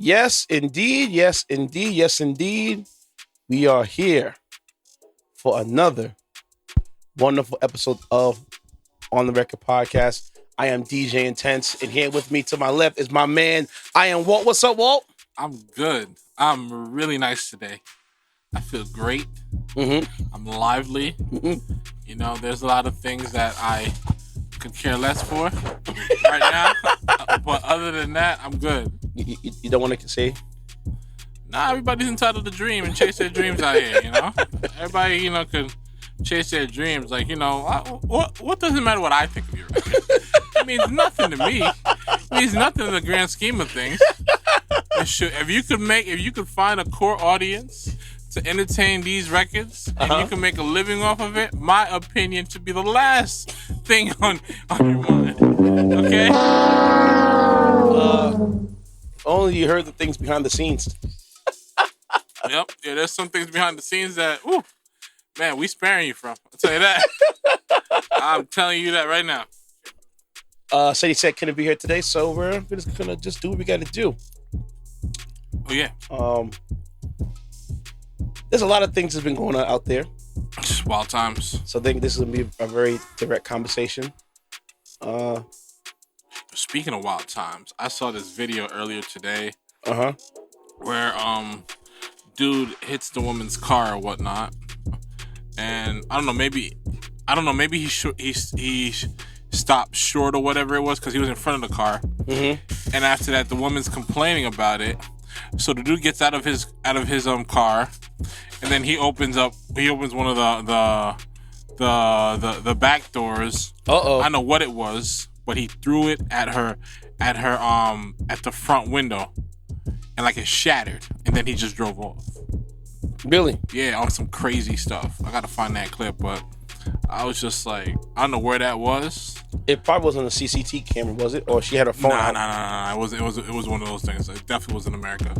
Yes, indeed. Yes, indeed. Yes, indeed. We are here for another wonderful episode of On the Record Podcast. I am DJ Intense, and here with me to my left is my man, I am Walt. What's up, Walt? I'm good. I'm really nice today. I feel great. I'm lively. You know, there's a lot of things that I could care less for right now. But other than that, I'm good. You don't want to say? Nah, everybody's entitled to dream and chase their dreams out here, you know? Everybody, you know, could chase their dreams. Like, you know, what does it matter what I think of you? It means nothing to me. It means nothing in the grand scheme of things. If you could find a core audience to entertain these records, and you can make a living off of it, my opinion should be the last thing on your mind. Okay? Only you heard the things behind the scenes. Yep. Yeah, there's some things behind the scenes that, ooh, man, we sparing you from. I'll tell you that. I'm telling you that right now. Sadie said couldn't be here today, so we're just gonna do what we gotta do. Oh yeah. There's a lot of things that's been going on out there. Just wild times. So I think this is gonna be a very direct conversation. Speaking of wild times, I saw this video earlier today. Where dude hits the woman's car or whatnot, and I don't know, maybe he stopped short or whatever it was because he was in front of the car. And after that, the woman's complaining about it. So the dude gets out of his car, and then he opens one of the back doors. I don't know what it was, but he threw it at the front window, and like it shattered, and then he just drove off. Really? Yeah, on some crazy stuff. I gotta find that clip, but I was just like, I don't know where that was. It probably wasn't a CCTV camera, was it? Or she had her phone out? Nah. It was one of those things. It definitely was in America.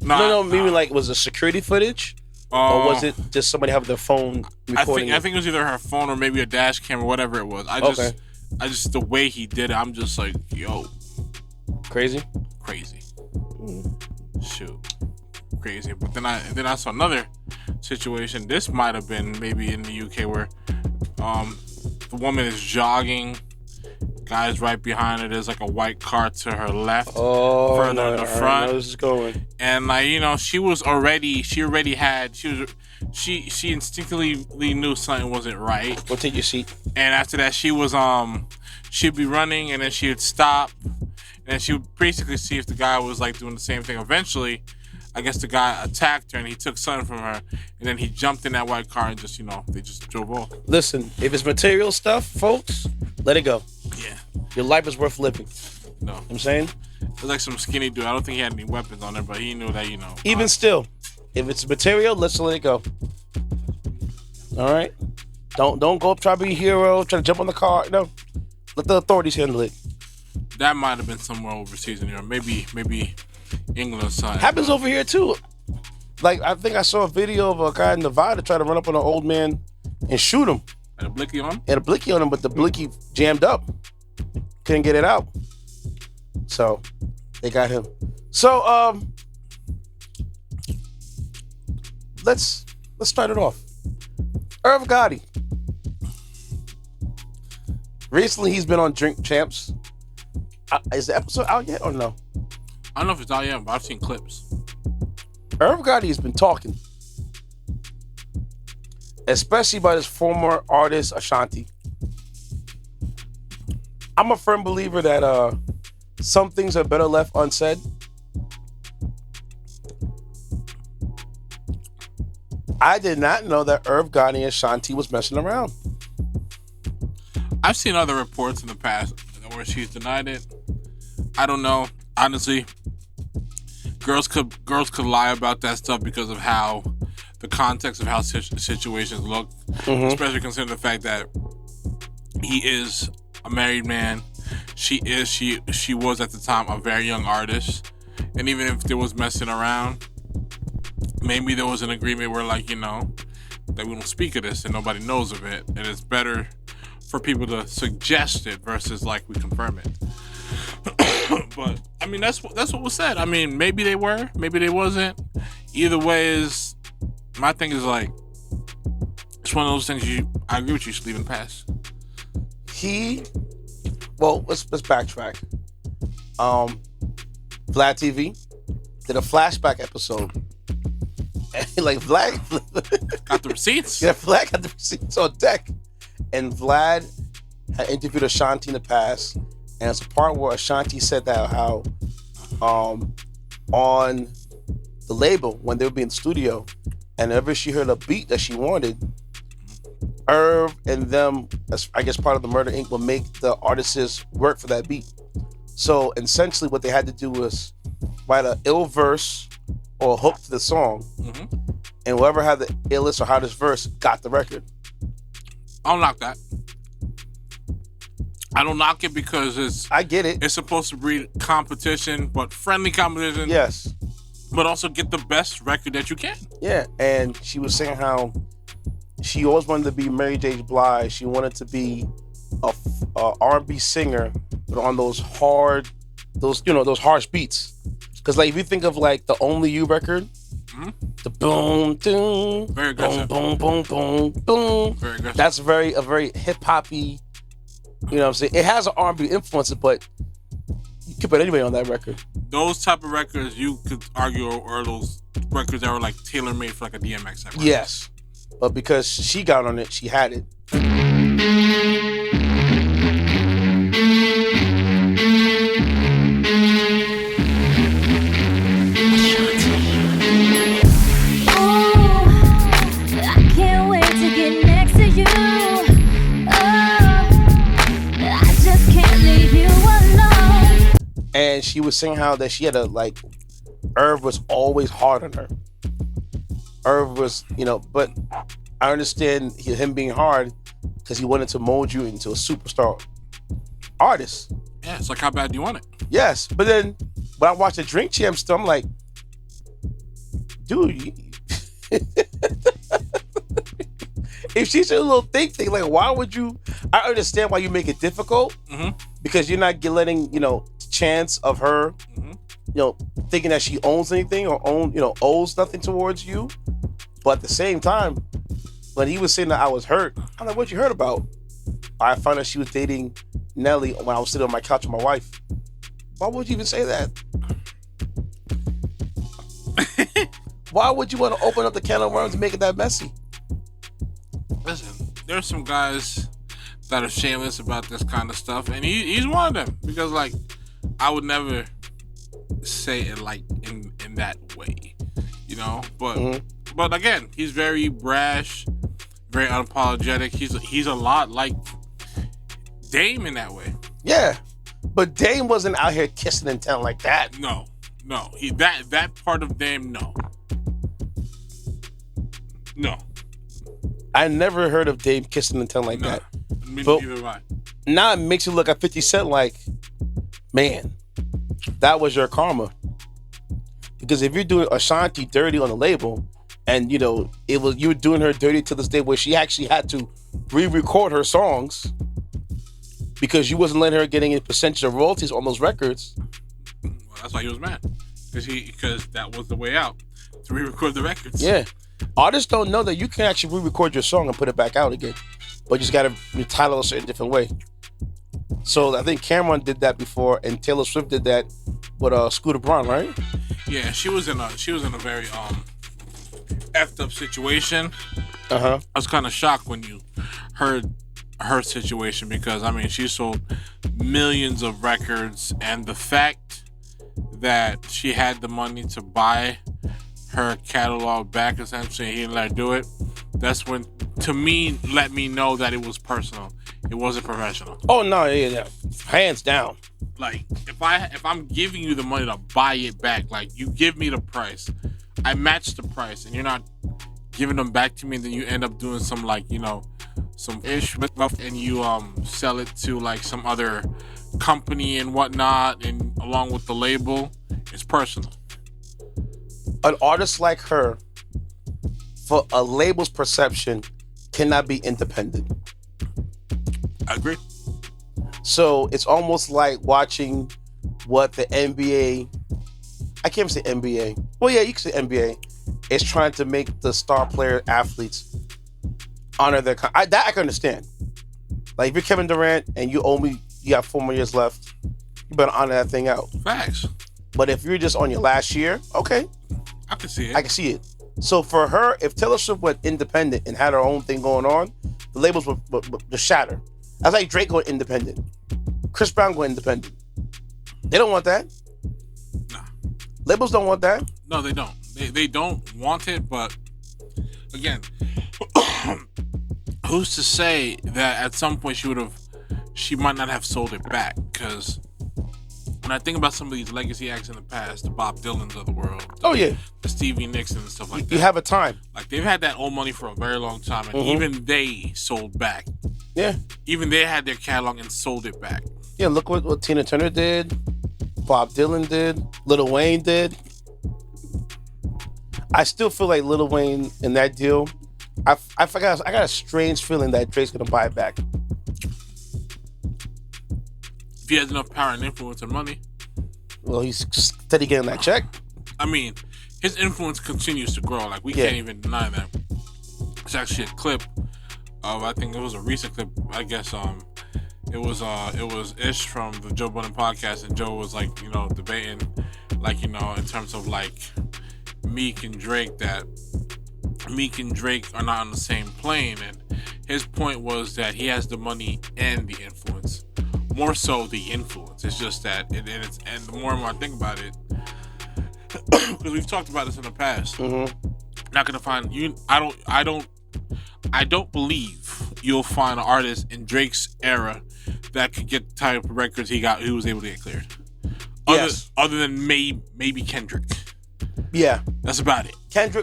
Maybe like, was it security footage? Or was it just somebody having their phone recording? I think it was either her phone or maybe a dash camera, whatever it was. I just the way he did it, I'm just like, yo. Crazy. Shoot. Crazy. But then I saw another situation. This might have been maybe in the UK where the woman is jogging, guy's right behind her, there's like a white car to her left, further in the front. I know this is going. And like, you know, she instinctively knew something wasn't right. Go take your seat. And after that she'd be running, and then she would stop, and she would basically see if the guy was like doing the same thing. Eventually, I guess the guy attacked her and he took something from her, and then he jumped in that white car and just, you know, they just drove off. Listen, if it's material stuff, folks, let it go. Yeah. Your life is worth living. No. You know what I'm saying? It was like some skinny dude. I don't think he had any weapons on him, but he knew that, you know. Even still, if it's material, let's let it go. All right? Don't go up, try to be a hero, try to jump on the car. No. Let the authorities handle it. That might have been somewhere overseas in Europe. Maybe England or something. Happens over here too. Like, I think I saw a video of a guy in Nevada try to run up on an old man and shoot him. Had a blicky on him? Had a blicky on him, but the blicky jammed up. Couldn't get it out. So they got him. So let's start it off. Irv Gotti. Recently he's been on Drink Champs. Is the episode out yet or no? I don't know if it's out yet, but I've seen clips. Irv Gotti has been talking, especially about his former artist Ashanti. I'm a firm believer that some things are better left unsaid. I did not know that Irv Gotti and Ashanti was messing around. I've seen other reports in the past where she's denied it. I don't know. Honestly, girls could lie about that stuff because of how the context of how situations look, especially considering the fact that he is a married man. She was at the time a very young artist, and even if there was messing around, maybe there was an agreement where, like, you know, that we don't speak of this and nobody knows of it, and it's better for people to suggest it versus like we confirm it. But I mean, that's what was said. I mean, maybe they were, maybe they wasn't. Either way, is my thing is like it's one of those things. I agree with you. Should leave in the past. Let's backtrack. Vlad TV did a flashback episode. And like Vlad got the receipts. Yeah, Vlad got the receipts on deck. And Vlad had interviewed Ashanti in the past. And it's a part where Ashanti said that how on the label, when they would be in the studio, and whenever she heard a beat that she wanted, Irv and them, I guess part of the Murder Inc., would make the artists work for that beat. So essentially what they had to do was write an ill verse or a hook to the song, and whoever had the illest or hottest verse got the record. I don't knock that. I don't knock it because I get it. It's supposed to breed competition, but friendly competition. Yes. But also get the best record that you can. Yeah, and she was saying how she always wanted to be Mary J. Blige. She wanted to be a R&B singer, but on those harsh beats. Because like if you think of like the Only You record, the boom, boom, very aggressive. Boom, boom, boom, boom, boom. Very aggressive. That's a very hip hoppy. You know what I'm saying? It has an R&B influence, but you can put anybody on that record. Those type of records, you could argue, are those records that were like tailor-made for like a DMX type record. Yes. But because she got on it, she had it. And she was saying how that she had Irv was always hard on her. Irv was, but I understand him being hard because he wanted to mold you into a superstar artist. Yeah, it's like, how bad do you want it? Yes, but then when I watched the Drink Champs stuff, I'm like, dude, if she's a little thick thing, like, why would you? I understand why you make it difficult because you're not letting chance of her, thinking that she owns anything or owes nothing towards you. But at the same time, when he was saying that I was hurt, I'm like, what you heard about? I found out she was dating Nelly when I was sitting on my couch with my wife. Why would you even say that? Why would you want to open up the can of worms and make it that messy? Listen, there's some guys that are shameless about this kind of stuff, and he's one of them because, like, I would never say it like in that way, But again, he's very brash, very unapologetic. He's a lot like Dame in that way. Yeah, but Dame wasn't out here kissing and telling like that. No. That part of Dame, no. I never heard of Dame kissing and telling like that. Neither have I. Now it makes you look at 50 Cent like, man, that was your karma. Because if you're doing Ashanti dirty on the label, and you were doing her dirty to this day where she actually had to re-record her songs because you wasn't letting her get any percentage of royalties on those records. Well, that's why he was mad. Because that was the way out, to re-record the records. Yeah. Artists don't know that you can actually re-record your song and put it back out again, but you just got to retitle it a certain different way. So I think Cameron did that before, and Taylor Swift did that with Scooter Braun, right? Yeah, she was in a very effed up situation. I was kind of shocked when you heard her situation because she sold millions of records, and the fact that she had the money to buy her catalog back, essentially, he didn't let her do it. That's when, to me, let me know that it was personal. It wasn't professional. Oh no, yeah, hands down. Like if I'm giving you the money to buy it back, like you give me the price, I match the price, and you're not giving them back to me, and then you end up doing some some ish and you sell it to like some other company and whatnot, and along with the label, it's personal. An artist like her, for a label's perception, cannot be independent. I agree. So it's almost like watching what the NBA, I can't say NBA. Well, yeah, you can say NBA. Is trying to make the star player athletes honor their. That I can understand. Like if you're Kevin Durant and you got 4 more years left, you better honor that thing out. Facts. But if you're just on your last year, okay, I can see it. I can see it. So for her, if Taylor Swift went independent and had her own thing going on, the labels would just shatter. That's like Drake going independent, Chris Brown going independent. They don't want that. Nah. Labels don't want that. No, they don't. They don't want it, but again, who's to say that at some point she might not have sold it back? Because when I think about some of these legacy acts in the past, the Bob Dylans of the world, the Stevie Nicks and stuff like that. You have a time. Like they've had that old money for a very long time, and even they sold back. Yeah. Even they had their catalog and sold it back. Yeah, look what Tina Turner did, Bob Dylan did, Lil Wayne did. I still feel like Lil Wayne in that deal, I got a strange feeling that Drake's gonna buy it back. If he has enough power and influence and money. Well, he's steady getting that check. I mean, his influence continues to grow. Like, we can't even deny that. It's actually a clip of, I think it was a recent clip, I guess, it was Ish from the Joe Budden podcast, and Joe was like, debating, like, in terms of like Meek and Drake, that Meek and Drake are not on the same plane, and his point was that he has the money and the influence, more so the influence. It's just that, and the more and more I think about it, because we've talked about this in the past. Not gonna find you. I don't believe you'll find an artist in Drake's era that could get the type of records he was able to get cleared. Other than maybe Kendrick. Yeah, that's about it.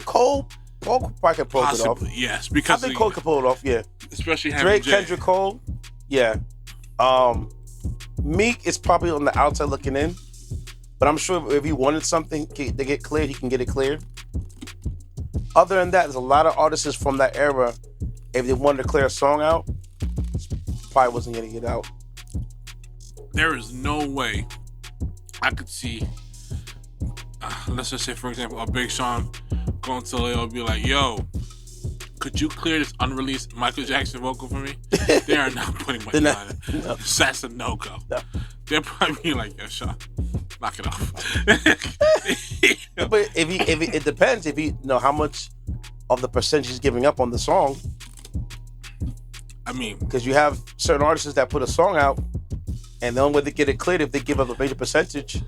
Cole probably could pull it off. Yes, because I think Cole could pull it off. Yeah, especially having Drake, Jay. Kendrick, Cole. Yeah, Meek is probably on the outside looking in, but I'm sure if he wanted something to get cleared, he can get it cleared. Other than that, there's a lot of artists from that era. If they wanted to clear a song out, probably wasn't going to get out. There is no way I could see, let's just say, for example, a Big Sean going to Leo and be like, yo, could you clear this unreleased Michael Jackson vocal for me? They are not putting money on it. No. That's a no-go. No. They're probably being like, yo, Sean, knock it off. But it depends if he how much of the percentage he's giving up on the song. I mean, because you have certain artists that put a song out, and the only way they get it cleared if they give up a major percentage.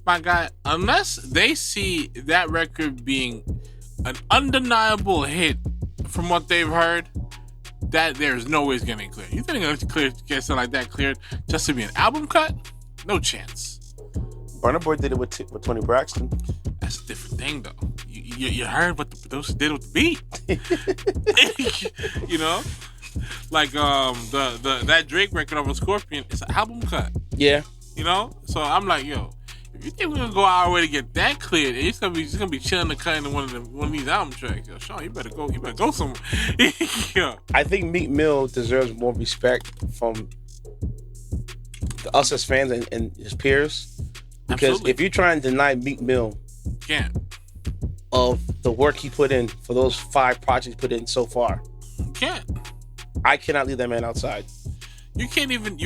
My guy, unless they see that record being an undeniable hit from what they've heard, that there's no way it's getting cleared. You think they're going to get something like that cleared just to be an album cut? No chance. Burna Boy did it with Tony Braxton. That's a different thing, though. You heard what the producer did with the beat. Like that Drake record of a Scorpion, it's an album cut. Yeah. So I'm like, yo, if you think we're gonna go our way to get that cleared, it's gonna be chilling the cut in one of these album tracks. Yo, Sean, you better go somewhere. Yeah. I think Meek Mill deserves more respect from us as fans and his peers. Because Absolutely. If you try and deny Meek Mill can't. Of the work he put in for those 5 projects he put in so far, you can't. I cannot leave that man outside. You can't even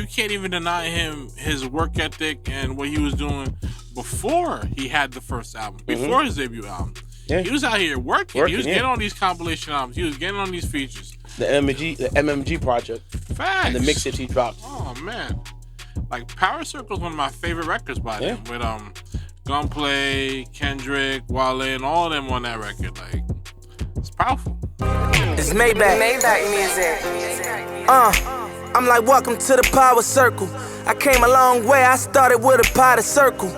deny him his work ethic and what he was doing before he had the first album, before his debut album. Yeah. He was out here working. He was getting on these compilation albums. He was getting on these features. The MMG project. Facts. And the mixtapes he dropped. Oh man, like Power Circle is one of my favorite records by them. With Gunplay, Kendrick, Wale, and all of them on that record. Like, it's powerful. It's Maybach music. I'm like, welcome to the Power Circle. I came a long way, I started with a pot of circle.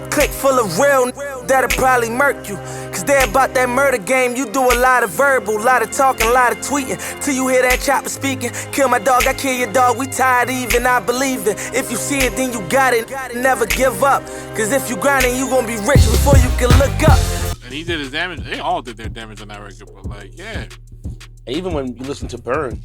Click full of real that'll probably murk you. Cause they about that murder game, you do a lot of verbal, lot of talking, a lot of tweeting. Till you hear that chopper speaking. Kill my dog, I kill your dog, we tired even, I believe it. If you see it, then you got it, never give up. Cause if you grinding, you gon' be rich before you can look up. And he did his damage, they all did their damage on that record, but like, yeah. And even when you listen to Burn,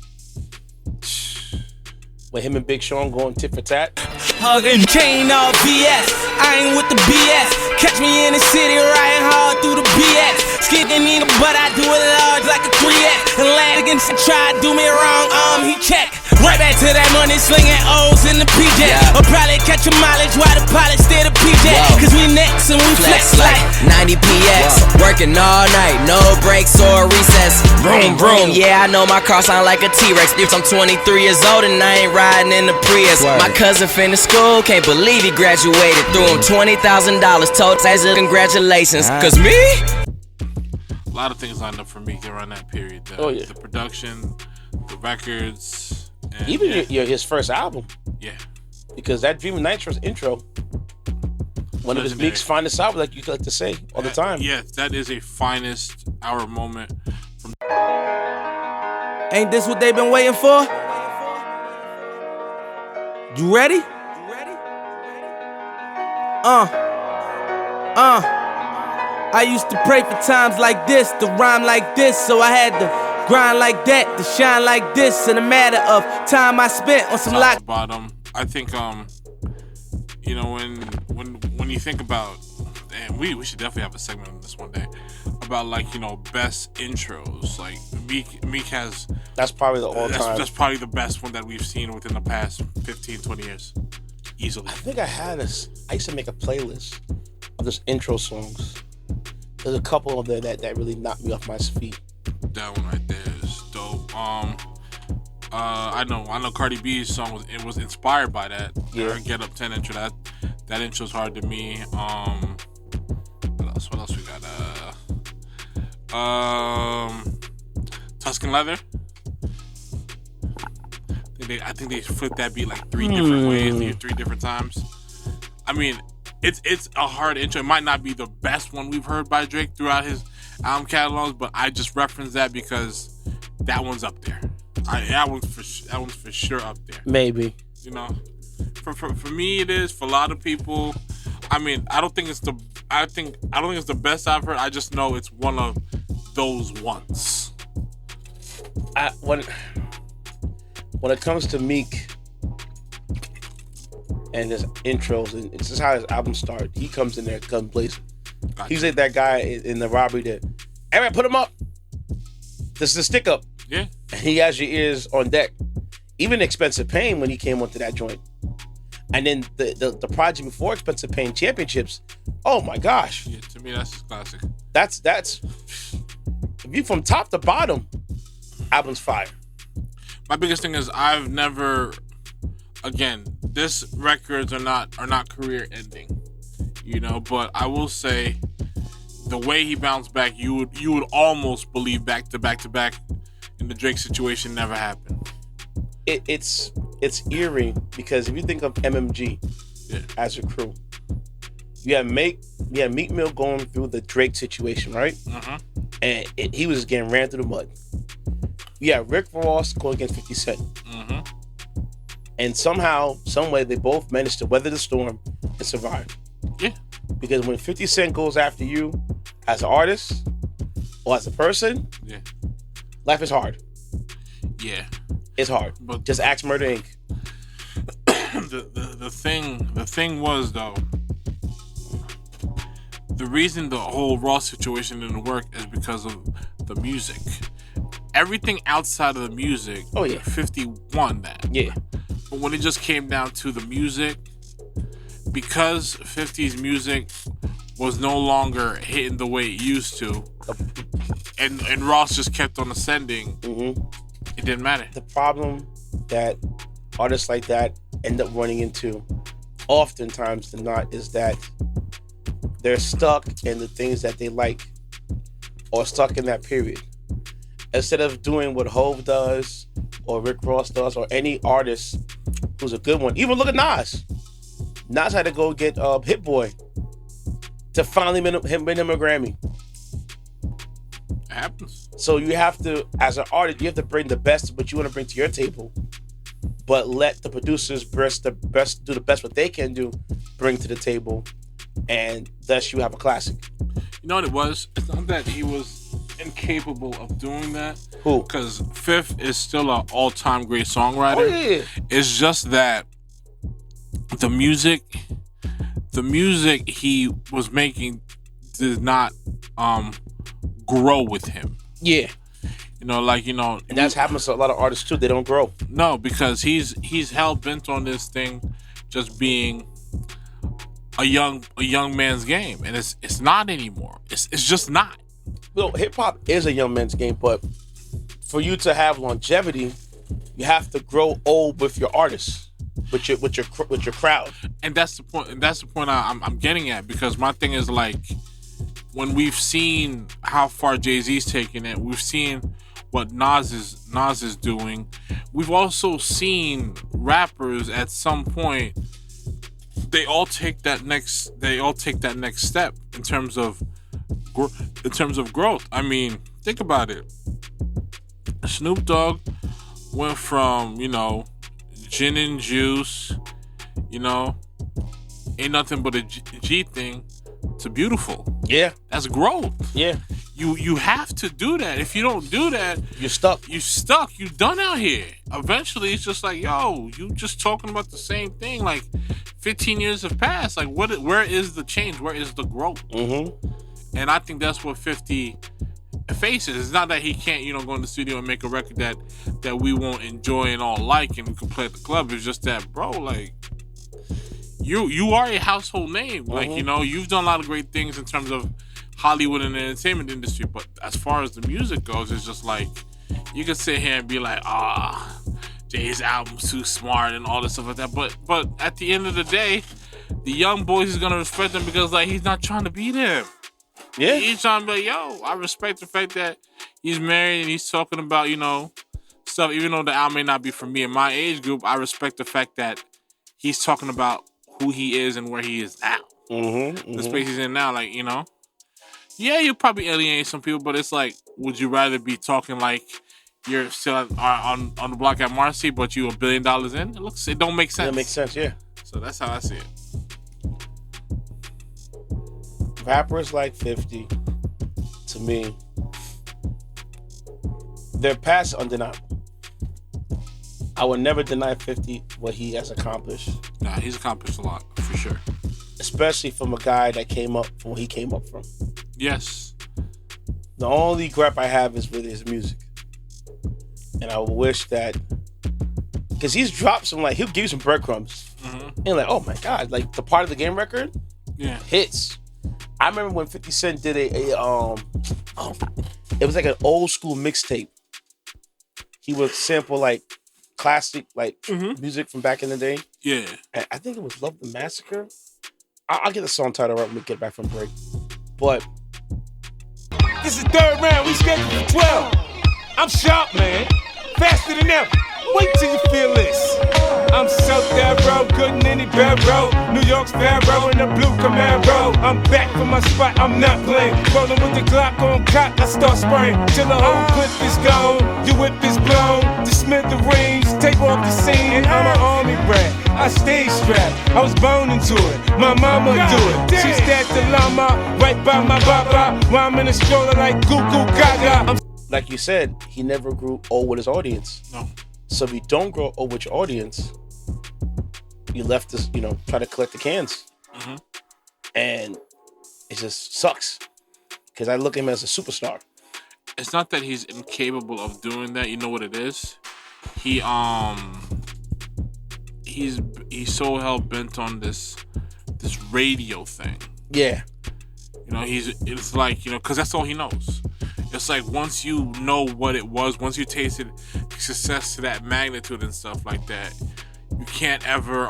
with him and Big Sean going tit for tat. hugging chain all BS. I ain't with the BS. Catch me in the city riding hard through the BX. Skipping in, but I do it large like a 3X. And lad against try to do me wrong, he check. Right back to that money slinging O's in the PJ. I'll probably catch a mileage while the pilot stay the PJ. Cause we next and we flex like 90 PX. Working all night, no breaks or recess. Vroom, vroom. Yeah, I know my car sound like a T-Rex. If I'm 23 years old and I ain't riding in the Prius. My cousin finished school, can't believe he graduated. Threw him $20,000, told Taser congratulations. Cause me? A lot of things lined up for Meek around that period. The production, the records. And even his first album. Yeah. Because that Dream of Nitro's intro, one of his Meek's finest albums, like you like to say all the time. Yeah, that is a finest hour moment. Ain't this what they've been waiting for? You ready? I used to pray for times like this, to rhyme like this, so I had to grind like that, to shine like this. In a matter of time I spent on some lock. Bottom. I think you know, when you think about, and we should definitely have a segment on this one day about, like, you know, best intros. Like Meek has. That's probably the all-time. That's probably the best one that we've seen within the past 15, 20 years, easily. I think I used to make a playlist of just intro songs. There's a couple of there that really knocked me off my feet. That one right there is dope. I know Cardi B's song was inspired by that. Yeah. Her Get Up 10 intro. That intro's hard to me. What else we got? Tuscan Leather. I think they flipped that beat like 3 different ways, 3 different times. I mean, it's a hard intro. It might not be the best one we've heard by Drake throughout his album catalogs, but I just reference that because that one's up there. That one's for sure up there. Maybe. You know, for me it is. For a lot of people, I mean, I don't think it's the best I've heard. I just know it's one of those ones. When it comes to Meek and his intros, and it's just how his album started, he comes in there, gun blazing. Gotcha. He's like that guy in the robbery that, hey man, put him up. This is a stick up. Yeah. And he has your ears on deck. Even Expensive Pain when he came onto that joint. And then the project before Expensive Pain, Championships. Oh my gosh. Yeah, to me that's classic. That's if you from top to bottom, album's fire. My biggest thing is I've never, again, this records are not career ending, you know, but I will say the way he bounced back, you would almost believe back to back in the Drake situation never happened. It's eerie because if you think of MMG as a crew, you have Meek Mill going through the Drake situation, right? Uh-huh. And he was just getting ran through the mud. You have Rick Ross going against 50 Cent. Mm-hmm. And somehow, some way, they both managed to weather the storm and survive. Yeah. Because when 50 Cent goes after you as an artist or as a person, life is hard. Yeah. It's hard. But just ask Murder Inc. The thing was, though, the reason the whole Ross situation didn't work is because of the music. Everything outside of the music, 50 won that. Yeah. But when it just came down to the music, because 50's music was no longer hitting the way it used to, and Ross just kept on ascending, it didn't matter. The problem that artists like that end up running into, oftentimes than not, is that they're stuck in the things that they like, or stuck in that period. Instead of doing what Hove does, or Rick Ross does, or any artist who's a good one. Even look at Nas. Nas had to go get Hit Boy to finally win him a Grammy. It happens. So you have to, as an artist, you have to bring the best of what you want to bring to your table, but let the producers do the best what they can do, bring to the table, and thus you have a classic. You know what it was? It's not that he was incapable of doing that. Who? Because Fifth is still an all-time great songwriter. Oh, yeah. It's just that the music he was making did not grow with him. Yeah. And that's happens to a lot of artists too. They don't grow. No, because he's hell bent on this thing just being a young man's game, and it's not anymore. It's just not. Well, hip hop is a young man's game, but for you to have longevity, you have to grow old with your artists, with your crowd. And that's the point. And that's the point I'm getting at, because my thing is, like, when we've seen how far Jay-Z's taken it, we've seen what Nas is doing. We've also seen rappers at some point, they all take that next step in terms of growth. I mean, think about it. Snoop Dogg went from, gin and juice, ain't nothing but a G thing, to beautiful. Yeah. That's growth. Yeah. You have to do that. If you don't do that, you're stuck. You done out here. Eventually, it's just like, yo, you just talking about the same thing. Like, 15 years have passed. Like, where is the change? Where is the growth? Mm-hmm. And I think that's what 50 faces. It's not that he can't, go in the studio and make a record that we won't enjoy and all like, and we can play at the club. It's just that, bro, like, you are a household name. Mm-hmm. Like, you've done a lot of great things in terms of Hollywood and the entertainment industry, but as far as the music goes, it's just like, you can sit here and be like, Jay's album's too smart and all this stuff like that, but at the end of the day, the young boys is gonna respect him because, like, he's not trying to be them. Yeah. He's trying to be like, yo, I respect the fact that he's married and he's talking about, stuff, even though the album may not be for me and my age group, I respect the fact that he's talking about who he is and where he is now. Mm-hmm. The space he's in now, like, yeah, you'll probably alienate some people, but it's like, would you rather be talking like you're still on the block at Marcy, but you $1 billion in? It don't make sense. It makes sense, yeah. So that's how I see it. Rappers like 50, to me, their past undeniable. I would never deny 50 what he has accomplished. Nah, he's accomplished a lot, for sure. Especially from a guy that came up from where he came up from. Yes. The only gripe I have is with his music. And I wish that, because he's dropped some, like, he'll give you some breadcrumbs. Mm-hmm. And like, oh my God, like the Part of the Game record, yeah, hits. I remember when 50 Cent did it was like an old school mixtape. He would sample like classic, like music from back in the day. Yeah. And I think it was Love the Massacre. I'll get the song title right when we get back from break. But this is third round, we scheduled for 12. I'm sharp, man. Faster than ever. Wait till you feel this. I'm so thorough, good in any barrel. New York's Pharaoh in the blue Camaro. I'm back from my spot, I'm not playing. Rolling with the Glock on cock, I start spraying. Till the whole clip is gone, your whip is blown. The smithereens, take off the scene. I'm an army brat, I stay strapped. I was born into it, my mama do it. She stacked the llama right by my baba. While I'm in a stroller like Goo Goo Gaga. Like you said, he never grew old with his audience. No. So if you don't grow old with your audience, you left to, try to collect the cans. Mm-hmm. And it just sucks. Because I look at him as a superstar. It's not that he's incapable of doing that. You know what it is? He's so hell bent on this radio thing. Yeah. It's like, because that's all he knows. It's like, once you know what it was, once you tasted success to that magnitude and stuff like that, you can't ever,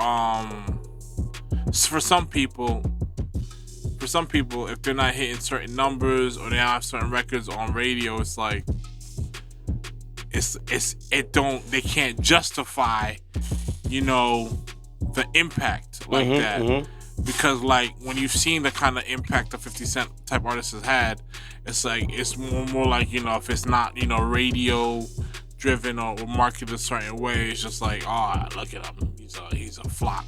for some people, if they're not hitting certain numbers or they don't have certain records on radio, it's like, they can't justify, the impact like that. Mm-hmm. Because, like, when you've seen the kind of impact the 50 Cent type artist has had, it's like, it's more like, if it's not, radio driven or marketed a certain way, it's just like, oh, look at him, he's a flop,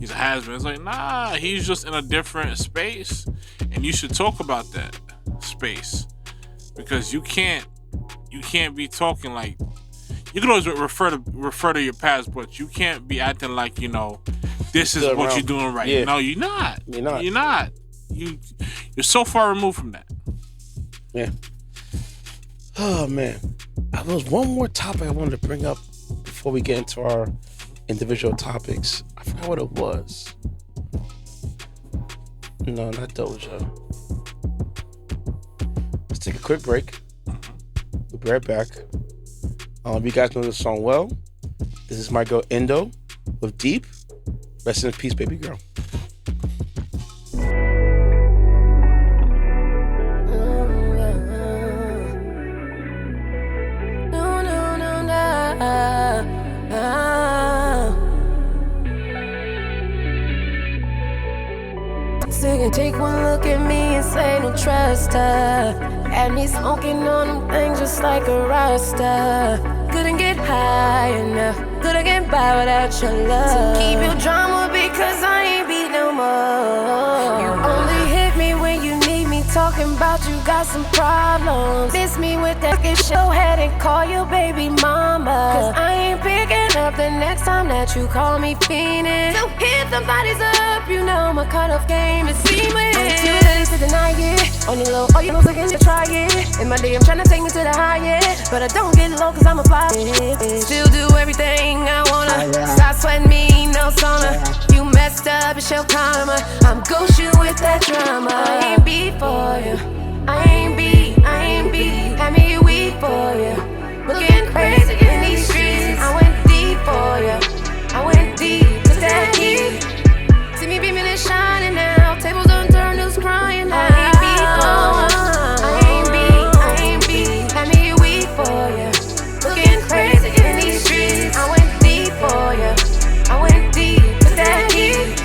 he's a has-been. It's like, nah, he's just in a different space, and you should talk about that space, because you can't be talking like, you can always refer to your past, but you can't be acting like, this is Still what around. you're doing right. Yeah. No, you're not. You're not. You're not. You're so far removed from that. Yeah. Oh man, there was one more topic I wanted to bring up before we get into our individual topics. I forgot what it was. No, not Doja. Let's take a quick break. We'll be right back. You guys know this song well. This is my girl Indoe with Deep. Rest in peace, baby girl. So you can take one look at me and say don't trust her. Had me smoking on them things just like a Rasta. Couldn't get high enough, couldn't get by without your love. So keep your drama because I ain't beat no more. You only hit me when you need me, talking about you got some problems. Miss me with that good shit, go ahead and call your baby mama. Cause I ain't picking up the next time that you call me fiendin'. So hit them bodies up, you know my cutoff game is seamless. I'm too late to deny it. On your low, all you know, so can you try it? In my day, I'm tryna take me to the highest, but I don't get low cause I'm a fly. Still do everything I wanna. Stop sweating me, no sauna. You messed up, it's your karma. I'm ghost you with that drama. I ain't beat for you. I ain't beat. Had me weak for you. Looking crazy in these streets. I went deep for you. I went deep to that heat. See me beaming and shining now. Tables unturned, who's crying now? I ain't beat for you. I ain't beat. Had me weak for you. Looking crazy in these streets. I went deep for you. I went deep to that heat.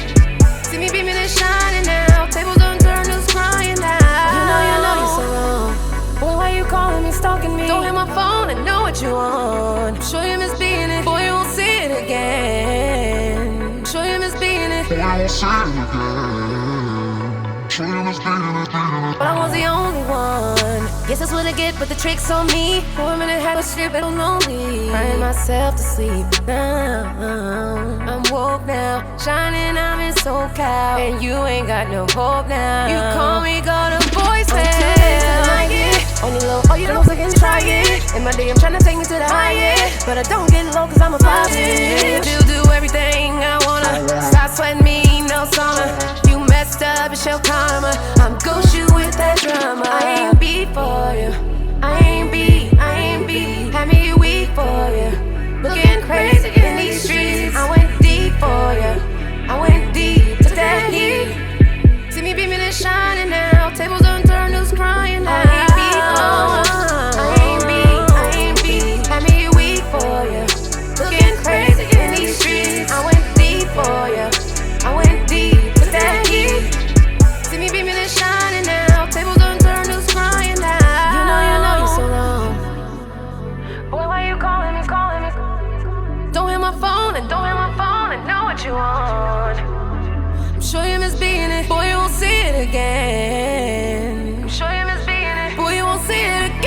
See me beaming and shining now. Tables unturned, who's crying now? You know you're so wrong. Boy, why you calling me, stalking me? Don't hit my phone, I know what you want. I'm sure you miss being it. Boy, you won't see it again. I'm sure you miss being it. But I was the only one. Guess that's what I get, but the trick's on me. For a minute, had a strip, but I'm lonely. Crying myself to sleep now. I'm woke now, shining, I'm in SoCal. And you ain't got no hope now. You call me, go to voicemail. On your low, all you know, so can you try it? In my day, I'm tryna take me to the highest, but I don't get low cause I'm a fly. Still do everything I wanna. Stop sweating me, no sauna. You messed up, it's your karma. I'm ghost you with that drama. I ain't beat for you. I ain't beat. Had me weak for you. Looking crazy in these streets. I went deep for you. I went deep to that heat. See me beaming and shining now. Tables unturned, who's crying now? I ain't beat. Had me weak for you. Looking crazy in these streets. I went deep for you. I went deep to that heat. See me beaming and shining now. Tables unturned, who's crying now? You know you're so wrong. Boy, why you calling me? Don't hit my phone, I know what you want. I'm sure you miss being it. Boy, you won't see it again. I'm sure you miss being it. Boy, you won't see it again.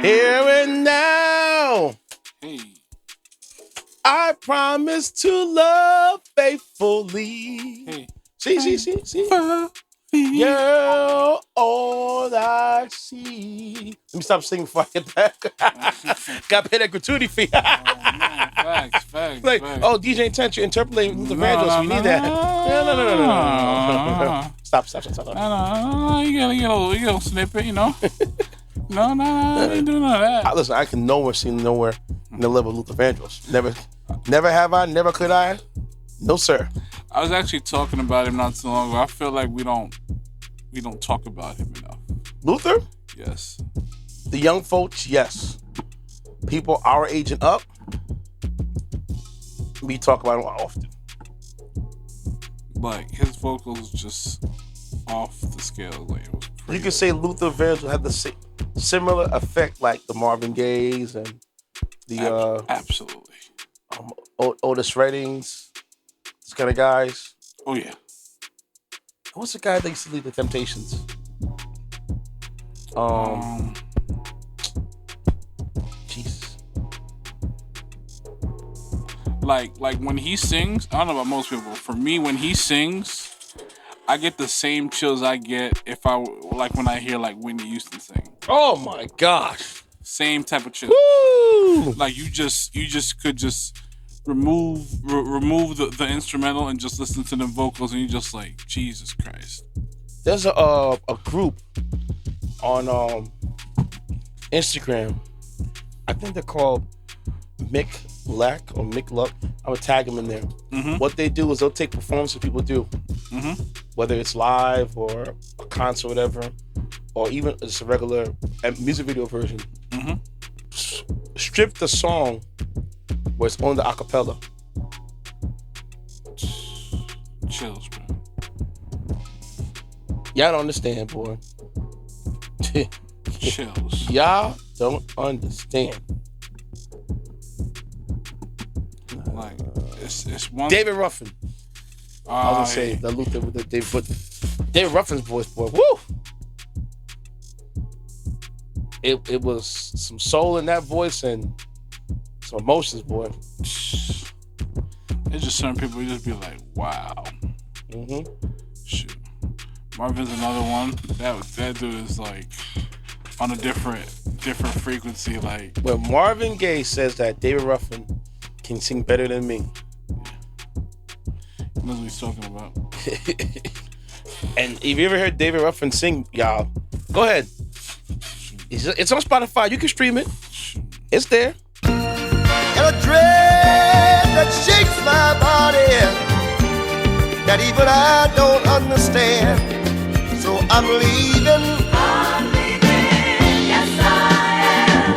Here and now, Hey. I promise to love faithfully. Hey. See. Girl, all I see. Let me stop singing before I get back. Got to pay that gratuity fee. Facts. Like, oh, DJ Intent, you're interpolating Luther Vandross. We need that. No. Stop. No. You get a little snippet, you know. No, I ain't doing none of that. Listen, I can nowhere see nowhere in the level of Luther Vandross. Never have I, never could I. No, sir. I was actually talking about him not too long ago. I feel like we don't talk about him enough. Luther? Yes. The young folks, yes. People our age and up, we talk about him often. Like his vocals just off the scale. Like, it was crazy. You could say Luther Vandross had the similar effect like the Marvin Gayes and the absolutely Otis Reddings, these kind of guys. Oh yeah. What's the guy that used to lead the Temptations? Jesus. Like when he sings, I don't know about most people. For me, when he sings, I get the same chills I get if I like when I hear like Whitney Houston sing. Oh my gosh. Same type of chills. Woo! Like you just could just remove the instrumental and just listen to the vocals, and you just like, Jesus Christ. There's a group on Instagram. I think they're called Mick Luck. I'm gonna tag them in there. Mm-hmm. What they do is they'll take performances people do, whether it's live or a concert, or whatever, or even it's a regular music video version. Strip the song where it's on the acapella. Chills, bro. Y'all don't understand, boy. Chills. Y'all don't understand. Like it's one. David Ruffin. I was gonna say the Luther with the David Ruffin's voice, boy. Woo! It was some soul in that voice and some emotions, boy. It's just certain people, you just be like, wow. Shoot. Marvin's another one. That dude is like on a different frequency. Like when Marvin Gaye says that David Ruffin can sing better than me. He knows what he's talking about. And if you ever heard David Ruffin sing, y'all, go ahead. It's on Spotify. You can stream it. It's there. And a dread that shakes my body that even I don't understand. So I'm leaving. Yes, I am.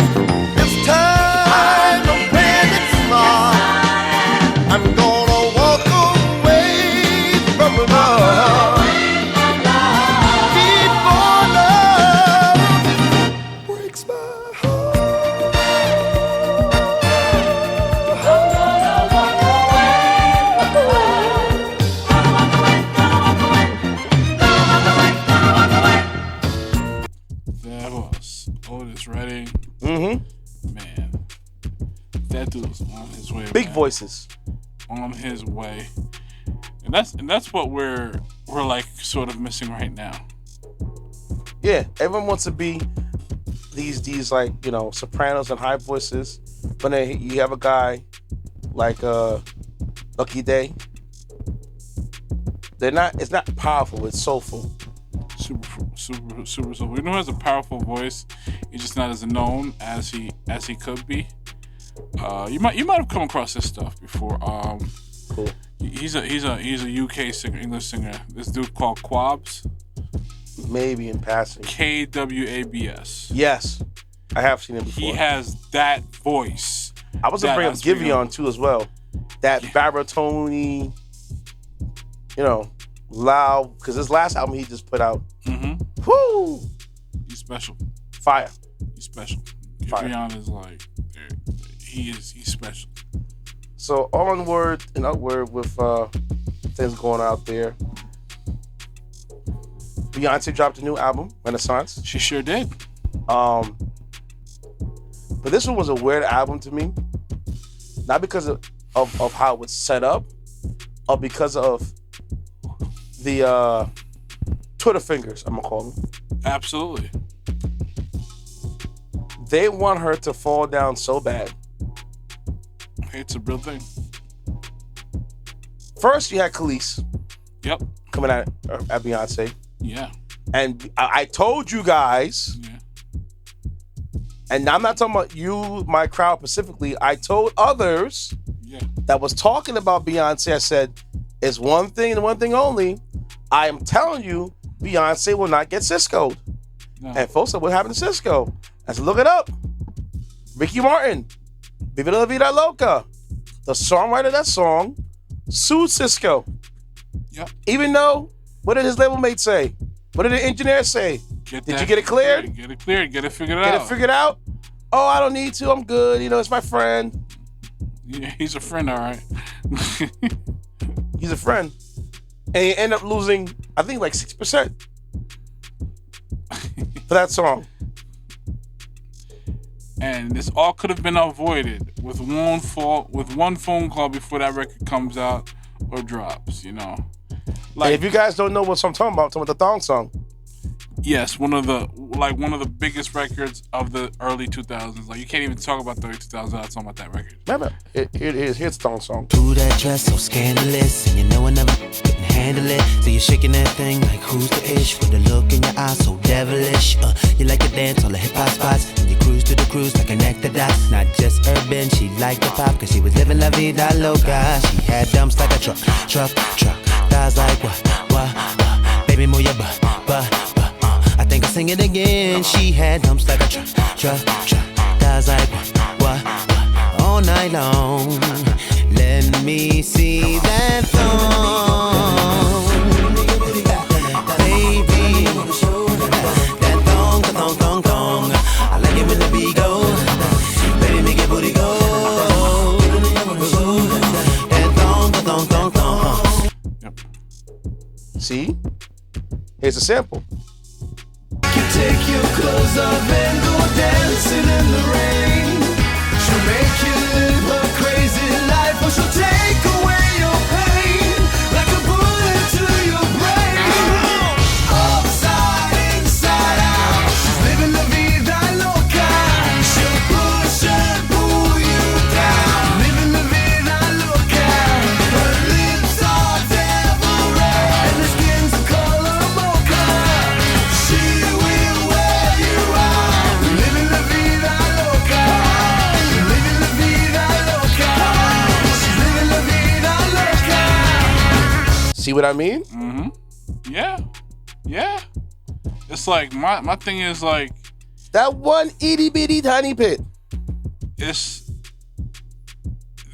This time I'm playing it smart. I'm gonna walk away from love. Man, that dude was on his way. Big voices. On his way. And that's what we're like sort of missing right now. Yeah, everyone wants to be these like, you know, sopranos and high voices, but then you have a guy like Lucky Day. It's not powerful, it's soulful. Super soulful. You know who has a powerful voice? He's just not as known as he could be. You might have come across his stuff before. Cool. He's a UK singer, English singer. This dude called Quabs. Maybe in passing. KWABS. Yes, I have seen him before. He has that voice. I was gonna bring up Devvon too as well. That baritone-y, you know, loud. Because his last album he just put out. Whoo! He's special. Fire. He's special. Devvon is like, he's special. So onward and upward with things going out there. Beyonce dropped a new album, Renaissance. She sure did. But this one was a weird album to me. Not because of how it was set up, or because of the Twitter fingers, I'm gonna call them. Absolutely. They want her to fall down so bad. Hey, it's a real thing. First, you had Kelis. Yep. Coming at Beyonce. Yeah. And I told you guys, yeah. And I'm not talking about you, my crowd specifically. I told others that was talking about Beyonce, I said, it's one thing and one thing only. I am telling you, Beyonce will not get Sisqo'd. No. And folks said, what happened to Sisqo? I said, look it up. Ricky Martin, Viva La Vida Loca, the songwriter of that song, sued Sisqo. Yep. Even though, what did his label mate say? What did the engineer say? Did you get it cleared? Get it cleared. Get it figured out. Get it figured out? Oh, I don't need to. I'm good. You know, it's my friend. Yeah, he's a friend, all right. He's a friend. And you end up losing, I think, like 6% for that song. And this all could have been avoided with one phone call before that record comes out or drops, you know. Like, and if you guys don't know what I'm talking about the thong song. Yes, one of the biggest records of the early 2000s. Like, you can't even talk about the early 2000s without talking about that record. Remember, here it is. Here's the thong song. Do that dress so scandalous, and you know I never can handle it. So you're shaking that thing like who's the ish, with a look in your eyes so devilish. You like to dance all the hip hop spots, and you cruise to the cruise like an dots. Not just urban, she liked the pop, cause she was living la vida loca. She had dumps like a truck. Thighs like what? Baby, move your butt. I think I'll sing it again. She had dumps like a truck. Thighs like what? All night long. Let me see that thong, baby. That thong. I like it when the beat go. Baby, make it booty go. That thong. Yep. See? Here's a sample. Take your clothes off and go dancing in the rain. She'll make you live a crazy life, or she'll take away your pain like a bullet to your brain. Upside, inside out, she's living la vida loca. She'll push and pull you down, living la vida loca. Her lips are devil red and her skin's the color mocha. She See what I mean? Mm-hmm. Yeah. It's like my thing is like that one itty bitty tiny bit. It's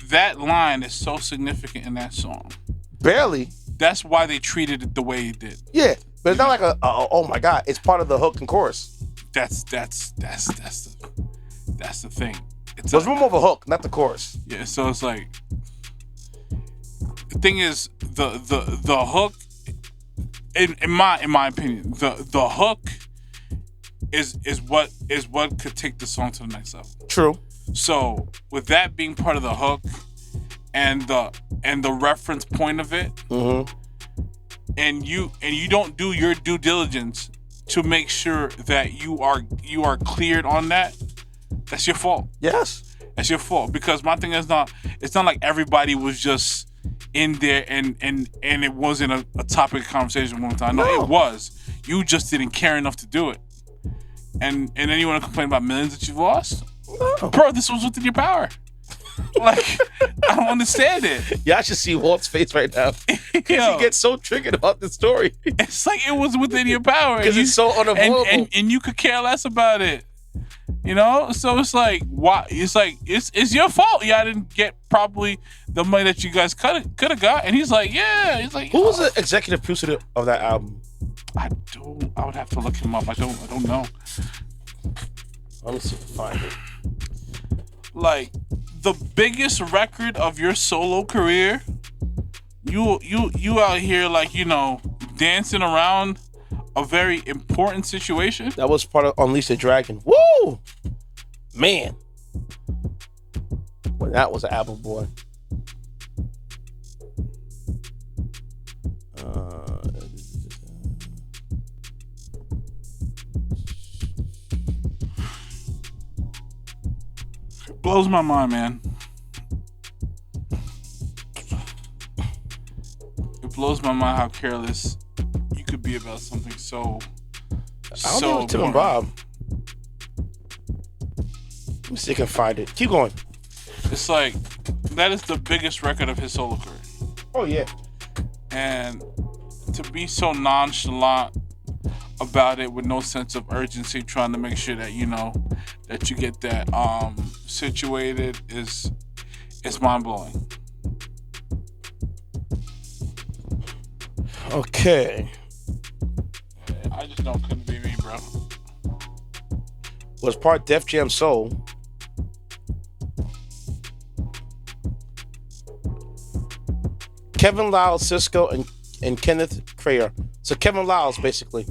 that line is so significant in that song. Barely. That's why they treated it the way it did. Yeah, but it's not like oh my god. It's part of the hook and chorus. That's the thing. It's more of a hook, not the chorus. Yeah, so it's like the thing is the hook. In my opinion, the hook is what could take the song to the next level. True. So with that being part of the hook and the reference point of it, mm-hmm. and you don't do your due diligence to make sure that you are cleared on that, that's your fault. Yes, that's your fault, because my thing is it's not like everybody was just in there and it wasn't a topic of conversation one time. No, it was. You just didn't care enough to do it. And then you want to complain about millions that you've lost? No. Bro, this was within your power. Like, I don't understand it. Y'all should see Walt's face right now. Because he gets so triggered about this story. It's like it was within your power. Because it's so unavoidable. And you could care less about it. You know? So it's like, why? It's like, it's your fault. Y'all didn't get probably the money that you guys could have got. And he's like, yeah. He's like, who was the executive producer of that album? I would have to look him up. I don't know. Let me see if I find it. Like, the biggest record of your solo career, you out here, like, you know, dancing around a very important situation. That was part of Unleash the Dragon. Woo! Man. Well, that was an album, boy. It blows my mind, man. It blows my mind how careless you could be about something so. I don't know Tim and Bob. Let me see if I can find it. Keep going. It's like, that is the biggest record of his solo career. Oh yeah. And to be so nonchalant about it with no sense of urgency, trying to make sure that you know that you get that situated is mind blowing. Okay. No, couldn't be me, bro. Was part Def Jam Soul. Kevin Lyles, Sisqo, and Kenneth Crayer. So Kevin Lyles, basically.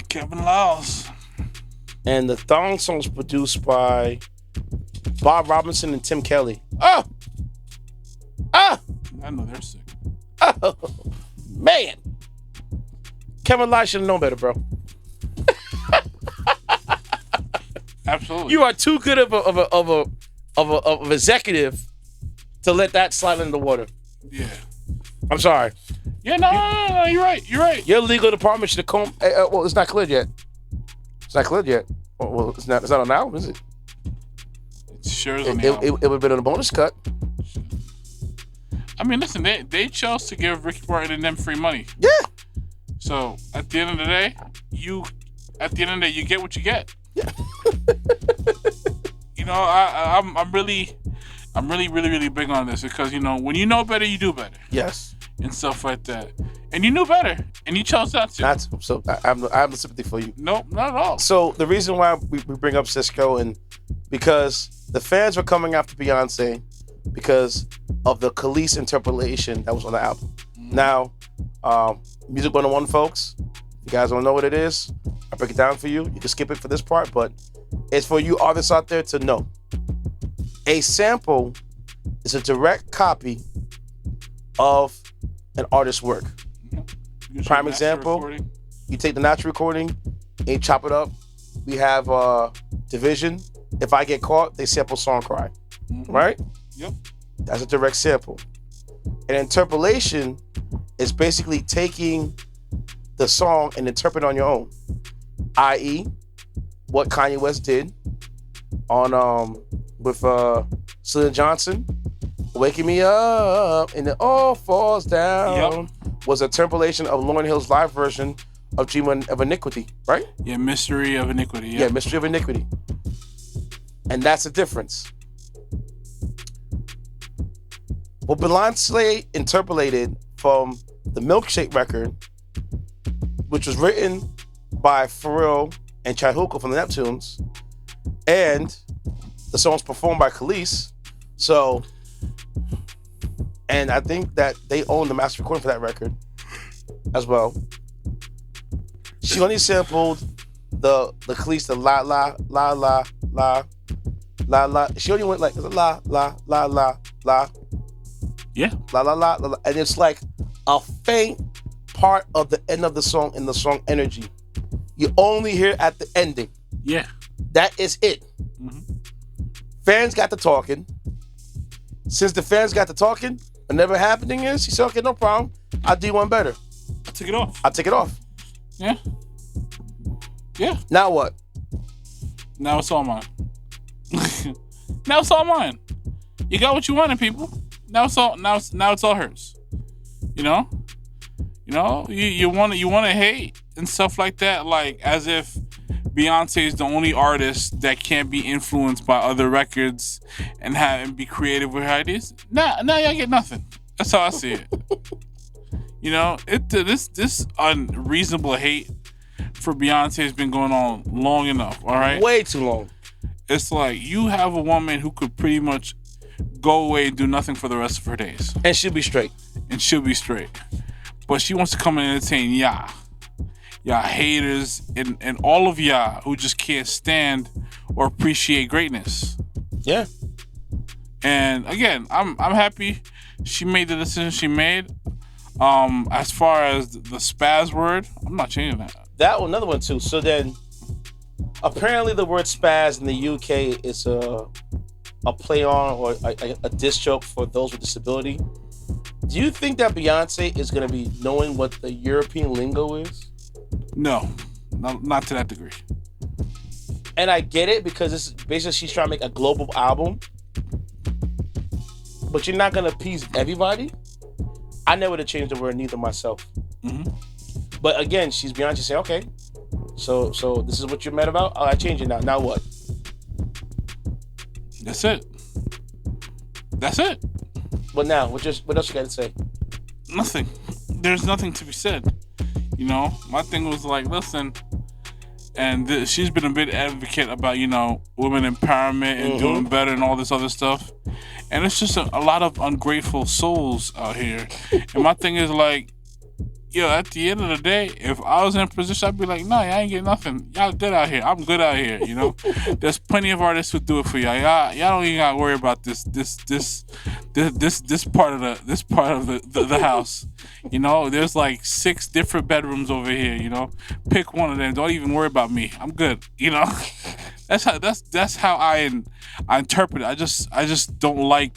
Kevin Lyles. And the thong song was produced by Bob Robinson and Tim Kelly. Oh! Ah! I know they're sick. Oh! Man! Kevin Lyles should have known better, bro. Absolutely. You are too good of an executive to let that slide in the water. Yeah. I'm sorry. Yeah, no, you're right. You're right. Your legal department should have come. Well, it's not cleared yet. It's not cleared yet. Well, it's not on the album, is it? It sure is on the album. It would have been on a bonus cut. I mean, listen, they chose to give Ricky Martin and them free money. Yeah. So at the end of the day, you get what you get. Yeah. You know, I'm really big on this because, you know, when you know better, you do better. Yes. And stuff like that. And you knew better, and you chose not to. Not to. So I have no sympathy for you. Nope, not at all. So the reason why we bring up Sisqo and because the fans were coming after Beyonce because of the Kelis interpolation that was on the album. Mm-hmm. Now, Music 101 folks, you guys don't know what it is. I break it down for you. You can skip it for this part, but it's for you artists out there to know. A sample is a direct copy of an artist's work. Prime example, you take the natural recording and you chop it up. We have Division. If I Get Caught, they sample Song Cry. Mm-hmm. Right? Yep. That's a direct sample. An interpolation is basically taking the song and interpret on your own. I.e., what Kanye West did on with Selena Johnson, Waking Me Up and It All Falls Down, was a interpolation of Lauryn Hill's live version of Dream of Iniquity, right? Yeah, Mystery of Iniquity. Yeah, Mystery of Iniquity. And that's the difference. What Beyonce interpolated from the Milkshake record, which was written by Pharrell and Chad Hooker from the Neptunes, and the song was performed by Kelis. So, and I think that they own the master recording for that record as well. She only sampled the Kelis, the la la la la la la la. She only went like la la la la la. Yeah. La la la la, and it's like a faint part of the end of the song in the song energy. You only hear at the ending. Yeah. That is it. Mm-hmm. Fans got to talking. Since the fans got to talking, what never happening is, he said, okay, no problem. I'll do one better. I took it off. I'll take it off. Yeah. Yeah. Now what? Now it's all mine. Now it's all mine. You got what you wanted, people. Now it's all hers. You know? You want to hate and stuff like that, like as if Beyonce is the only artist that can't be influenced by other records and be creative with her ideas. Now y'all get nothing. That's how I see it. You know, this unreasonable hate for Beyonce has been going on long enough. All right, way too long. It's like you have a woman who could pretty much go away and do nothing for the rest of her days, and she'll be straight. But she wants to come and entertain y'all haters and all of y'all who just can't stand or appreciate greatness. Yeah. And again, I'm happy she made the decision she made. As far as the spaz word, I'm not changing that. That one, another one too. So then, apparently the word spaz in the UK is a play on or a diss joke for those with disability. Do you think that Beyonce is going to be knowing what the European lingo is? No, not to that degree. And I get it because it's basically she's trying to make a global album. But you're not going to appease everybody. I never would have changed the word neither myself. Mm-hmm. But again, she's Beyonce saying, okay, so this is what you're mad about? Oh, I change it now. Now what? That's it. But now, what else you got to say? Nothing. There's nothing to be said. You know, my thing was like, listen, and she's been a big advocate about, women empowerment and doing better and all this other stuff. And it's just a lot of ungrateful souls out here. And my thing is like, at the end of the day, if I was in a position, I'd be like, no, y'all ain't getting nothing. Y'all good out here. I'm good out here. There's plenty of artists who do it for y'all. Y'all don't even gotta worry about this part of the house. There's like 6 different bedrooms over here. Pick one of them. Don't even worry about me. I'm good. That's how I interpret it. I just don't like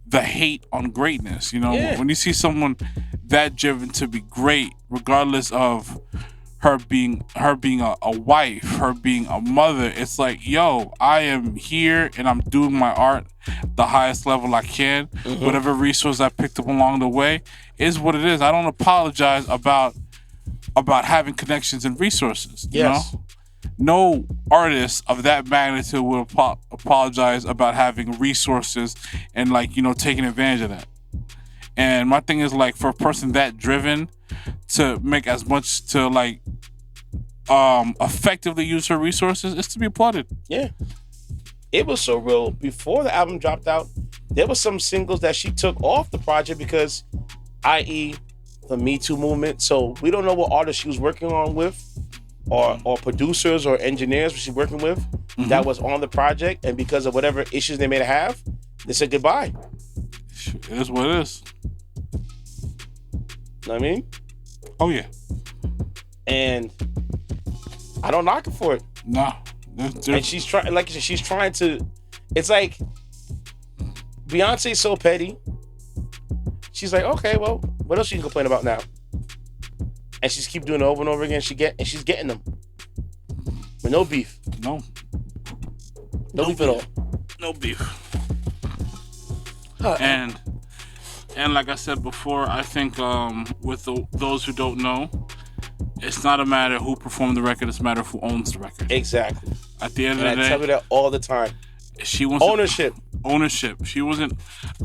the hate on greatness. When you see someone that driven to be great, regardless of her being a wife, her being a mother, it's like, I am here and I'm doing my art the highest level I can. Whatever resource I picked up along the way is what it is. I don't apologize about having connections and resources. Yes. No artist of that magnitude will apologize about having resources and taking advantage of that. And my thing is like, for a person that driven to make as much to effectively use her resources, it's to be applauded. Yeah. It was so real. Before the album dropped out, there were some singles that she took off the project because, i.e., the Me Too movement. So we don't know what artists she was working on with, or producers or engineers she's working with that was on the project, and because of whatever issues they may have, they said goodbye. It is what it is. Know what I mean? Oh yeah. And I don't knock her for it. No. And she's trying, like you said, she's trying to. It's like Beyonce's so petty. She's like, okay, well, what else you can complain about now? And she's keep doing it over and over again. She's getting them. With no beef. No beef at all. No beef. And like I said before, I think with those who don't know, it's not a matter who performed the record, it's a matter of who owns the record. Exactly. At the end of the day, I tell her that all the time. Ownership. She wasn't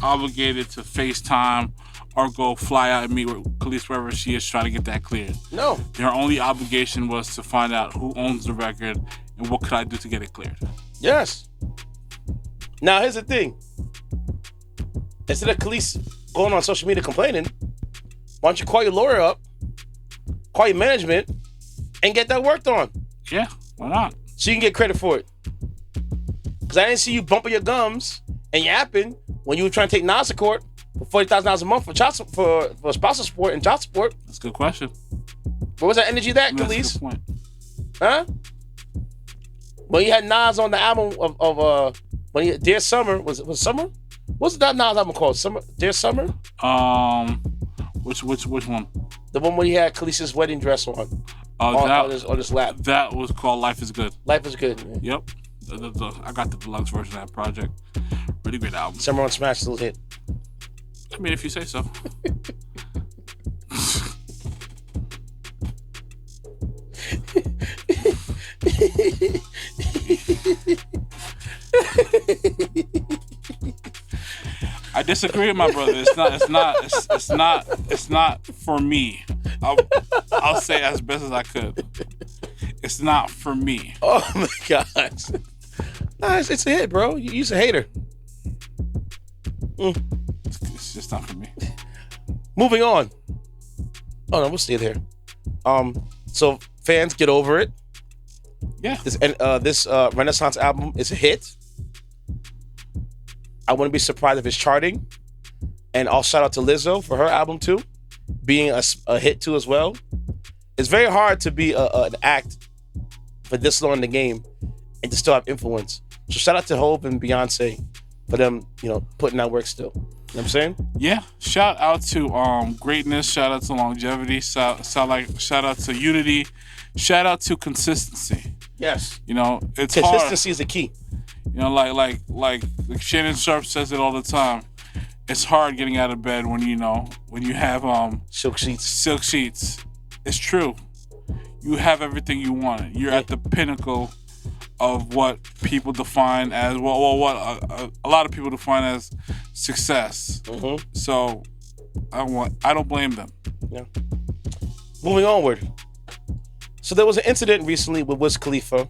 obligated to FaceTime or go fly out and meet with Kelis wherever she is, trying to get that cleared. No. Her only obligation was to find out who owns the record and what could I do to get it cleared. Yes. Now here's the thing. Instead of Kelis going on social media complaining, why don't you call your lawyer up, call your management, and get that worked on? Yeah, why not? So you can get credit for it. Because I didn't see you bumping your gums and yapping when you were trying to take Nas to court for $40,000 a month for spousal support and child support. That's a good question. Where was that energy that, Kelis? That's a good point. Huh? When you had Nas on the album of when he Dear Summer, was Summer? What's that Nas album called? Dear Summer? Which one? The one where he had Khaleesi's wedding dress on. On his lap. That was called Life Is Good. Life Is Good. Man. Yep. I got the deluxe version of that project. Really great album. Summer on Smash still hit. I mean, if you say so. I disagree with my brother. It's not for me. I'll say as best as I could. It's not for me. Oh my gosh. Nah, it's a hit, bro. You's a hater. It's just not for me. Moving on. Oh no, we'll stay there. So fans, get over it. Yeah. This Renaissance album is a hit. I wouldn't be surprised if it's charting. And I'll shout out to Lizzo for her album too, being a hit too as well. It's very hard to be an act for this long in the game and to still have influence. So shout out to Hope and Beyonce for them, putting out work still. You know what I'm saying? Yeah. Shout out to greatness. Shout out to longevity. Shout out to unity. Shout out to consistency. Yes. It's consistency hard. is the key. Like Shannon Sharp says it all the time. It's hard getting out of bed when you have silk sheets. It's true. You have everything you want. You're at the pinnacle of what people define as what a lot of people define as success. Mm-hmm. So I don't blame them. Yeah. moving onward. So there was an incident recently with Wiz Khalifa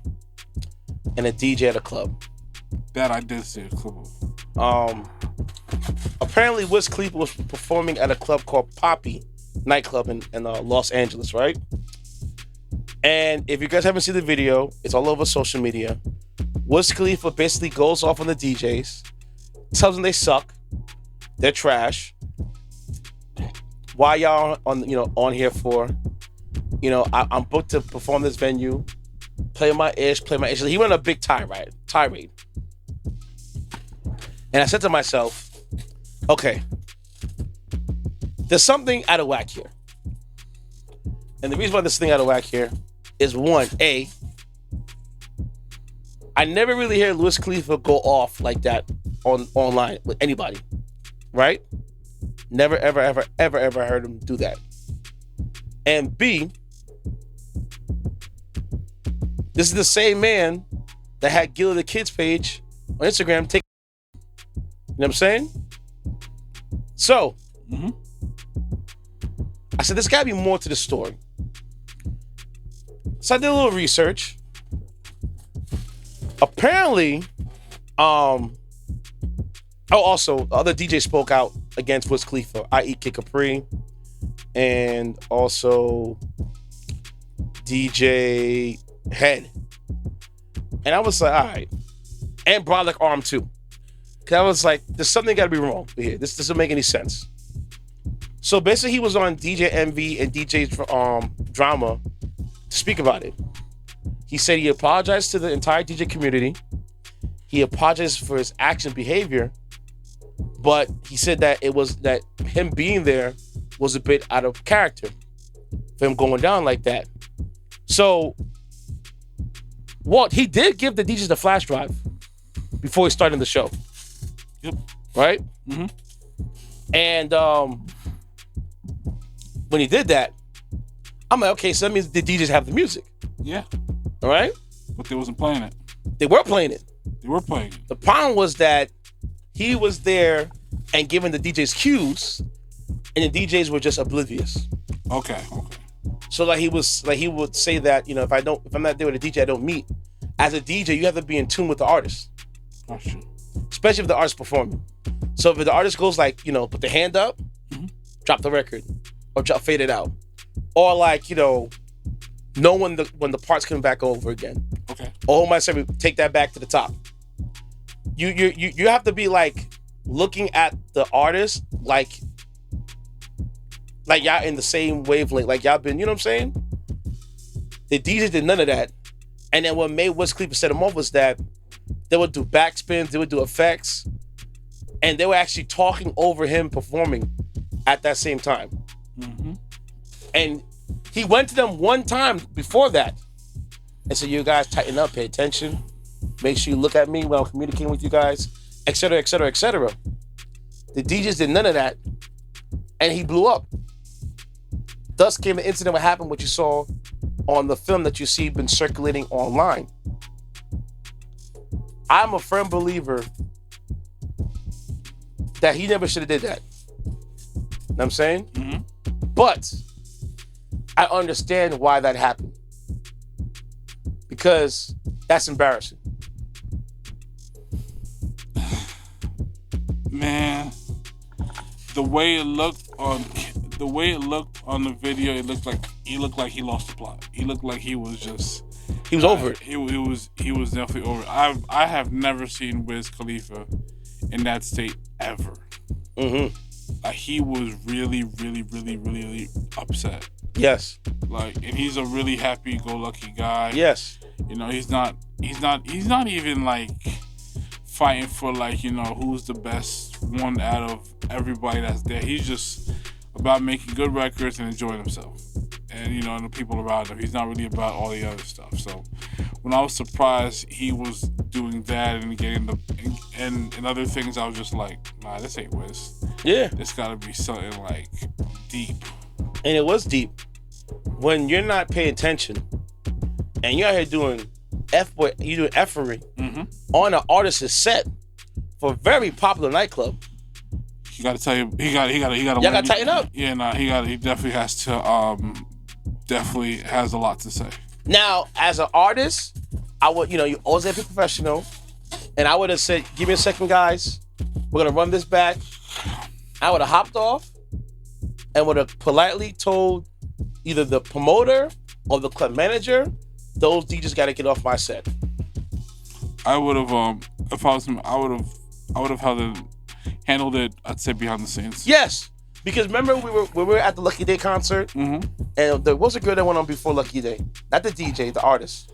and a DJ at a club. That I did see a clip of. Apparently Wiz Khalifa was performing at a club called Poppy Nightclub in Los Angeles, right? And if you guys haven't seen the video, it's all over social media. Wiz Khalifa basically goes off on the DJs, tells them they suck, they're trash. Why y'all on here for? I'm booked to perform this venue, play my ish. He went on a big tirade. And I said to myself, okay, there's something out of whack here. And the reason why there's something out of whack here is one, I never really hear Wiz Khalifa go off like that online with anybody, right? Never, ever heard him do that. And B, this is the same man that had Gil the Kids page on Instagram take. You know what I'm saying? So, I said, there's got to be more to the story. So I did a little research. Apparently, also, the other DJ spoke out against Wiz Khalifa, i.e. Kid Capri, and also DJ Head. And I was like, all right. And Brolic Arm too. Cause I was like, there's something got to be wrong here. This doesn't make any sense. So basically, he was on DJ Envy and DJ Drama to speak about it. He said he apologized to the entire DJ community. He apologized for his action behavior, but he said that it was that him being there was a bit out of character for him going down like that. So, Walt, he did give the DJs the flash drive before he started the show. Yep. Right? Mm-hmm. And when he did that, I'm like, okay, so that means the DJs have the music. Yeah. All right? But they wasn't playing it. They were playing it. They were playing it. The problem was that he was there and giving the DJs cues, and the DJs were just oblivious. Okay. So he would say that, if I'm not there with a DJ I don't meet, as a DJ, you have to be in tune with the artist. Oh, shit. Especially if the artist performing. So if the artist goes like, put the hand up, drop the record, or fade it out. Or like, know when the part's coming back over again. Okay. Or myself, take that back to the top. You have to be like looking at the artist like y'all in the same wavelength, like y'all been, you know what I'm saying? The DJs did none of that. And then what made Wiz Khalifa set him off was that they would do backspins, they would do effects, and they were actually talking over him performing at that same time. Mm-hmm. And he went to them one time before that and said, you guys tighten up, pay attention, make sure you look at me when I'm communicating with you guys, etc., etc., etc. The DJs did none of that, and he blew up. Thus came the incident what happened, what you saw on the film that you see been circulating online. I'm a firm believer that he never should have did that. You know what I'm saying? Mm-hmm. But I understand why that happened. Because that's embarrassing. Man, the way it looked on the video, it looked like he lost the plot. He looked like he was just over it. He was definitely over it. I have never seen Wiz Khalifa in that state ever. Mm-hmm. He was really, really, really, really upset. Yes. And he's a really happy-go-lucky guy. Yes. He's not even fighting for who's the best one out of everybody that's there. He's just about making good records and enjoying himself. And and the people around him. He's not really about all the other stuff. So when I was surprised he was doing that and getting and other things, I was just like, nah, this ain't Wiz. Yeah. It's gotta be something deep. And it was deep. When you're not paying attention and you're out here doing you doing effery on an artist's set for a very popular nightclub. He gotta tell you, he gotta y'all gotta tighten up. Yeah, he definitely has to definitely has a lot to say. Now, as an artist, I would, you always have to be professional. And I would have said, give me a second, guys. We're going to run this back. I would have hopped off and would have politely told either the promoter or the club manager, those DJs got to get off my set. I would have, if I was him, I would have handled it, I'd say, behind the scenes. Yes. Because remember we were at the Lucky Day concert, and there was a girl that went on before Lucky Day. Not the DJ, the artist.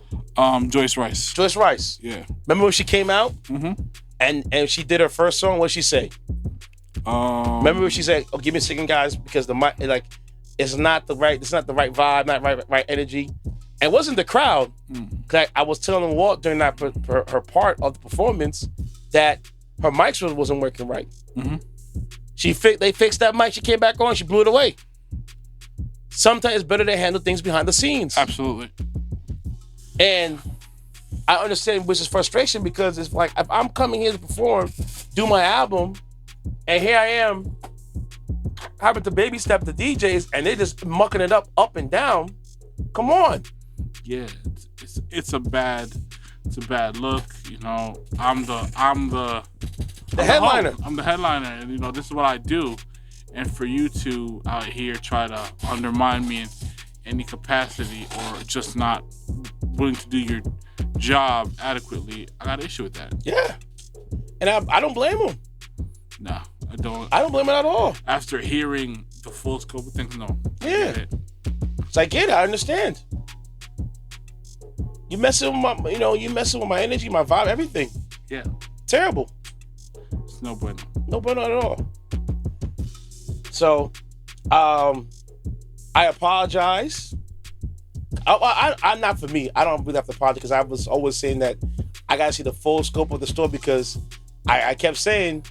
Joyce Rice. Joyce Rice. Yeah. Remember when she came out? And she did her first song. What'd she say? Remember when she said, "Oh, give me a second, guys," because the mic, it's not the right vibe, not right energy. And it wasn't the crowd. Cause I was telling Walt during that her part of the performance that her mic wasn't working right. They fixed that mic. She came back on. She blew it away. Sometimes it's better to handle things behind the scenes. Absolutely. And I understand which is frustration because it's like if I'm coming here to perform, do my album, and here I am having to baby step the DJs and they're just mucking it up and down. Come on. Yeah, it's a bad look. I'm the headliner. I'm the headliner, and this is what I do. And for you to out here try to undermine me in any capacity or just not willing to do your job adequately, I got an issue with that. Yeah, and I don't blame him. No, I don't. I don't blame him at all. After hearing the full scope of things, no. Yeah, I get it. I understand. You messing with my energy, my vibe, everything. Yeah. Terrible. It's no bueno. No bueno at all. So, I apologize. I'm not for me. I don't really have to apologize because I was always saying that I gotta see the full scope of the story because I kept saying,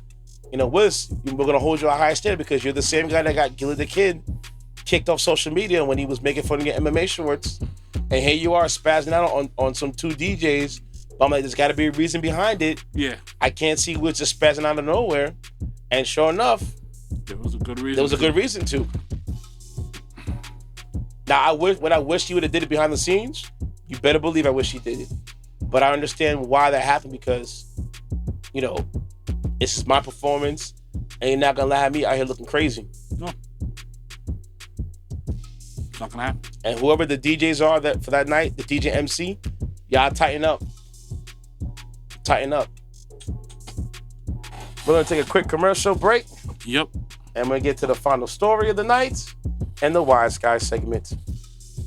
Wiz, we're gonna hold you a high standard because you're the same guy that got Gilly the Kid kicked off social media when he was making fun of your MMA shorts. And here you are spazzing out on some two DJs. But I'm like, there's got to be a reason behind it. Yeah. I can't see Wiz just spazzing out of nowhere. And sure enough, there was a good reason. There was a good reason to. Now, I wish you would have did it behind the scenes. You better believe I wish you did it. But I understand why that happened because, this is my performance, and you're not gonna have me out here looking crazy. No. It's not gonna happen. And whoever the DJs are for that night, the DJ MC, y'all tighten up. Tighten up. We're gonna take a quick commercial break. Yep. And we're gonna get to the final story of the night and the Wise Guy segment.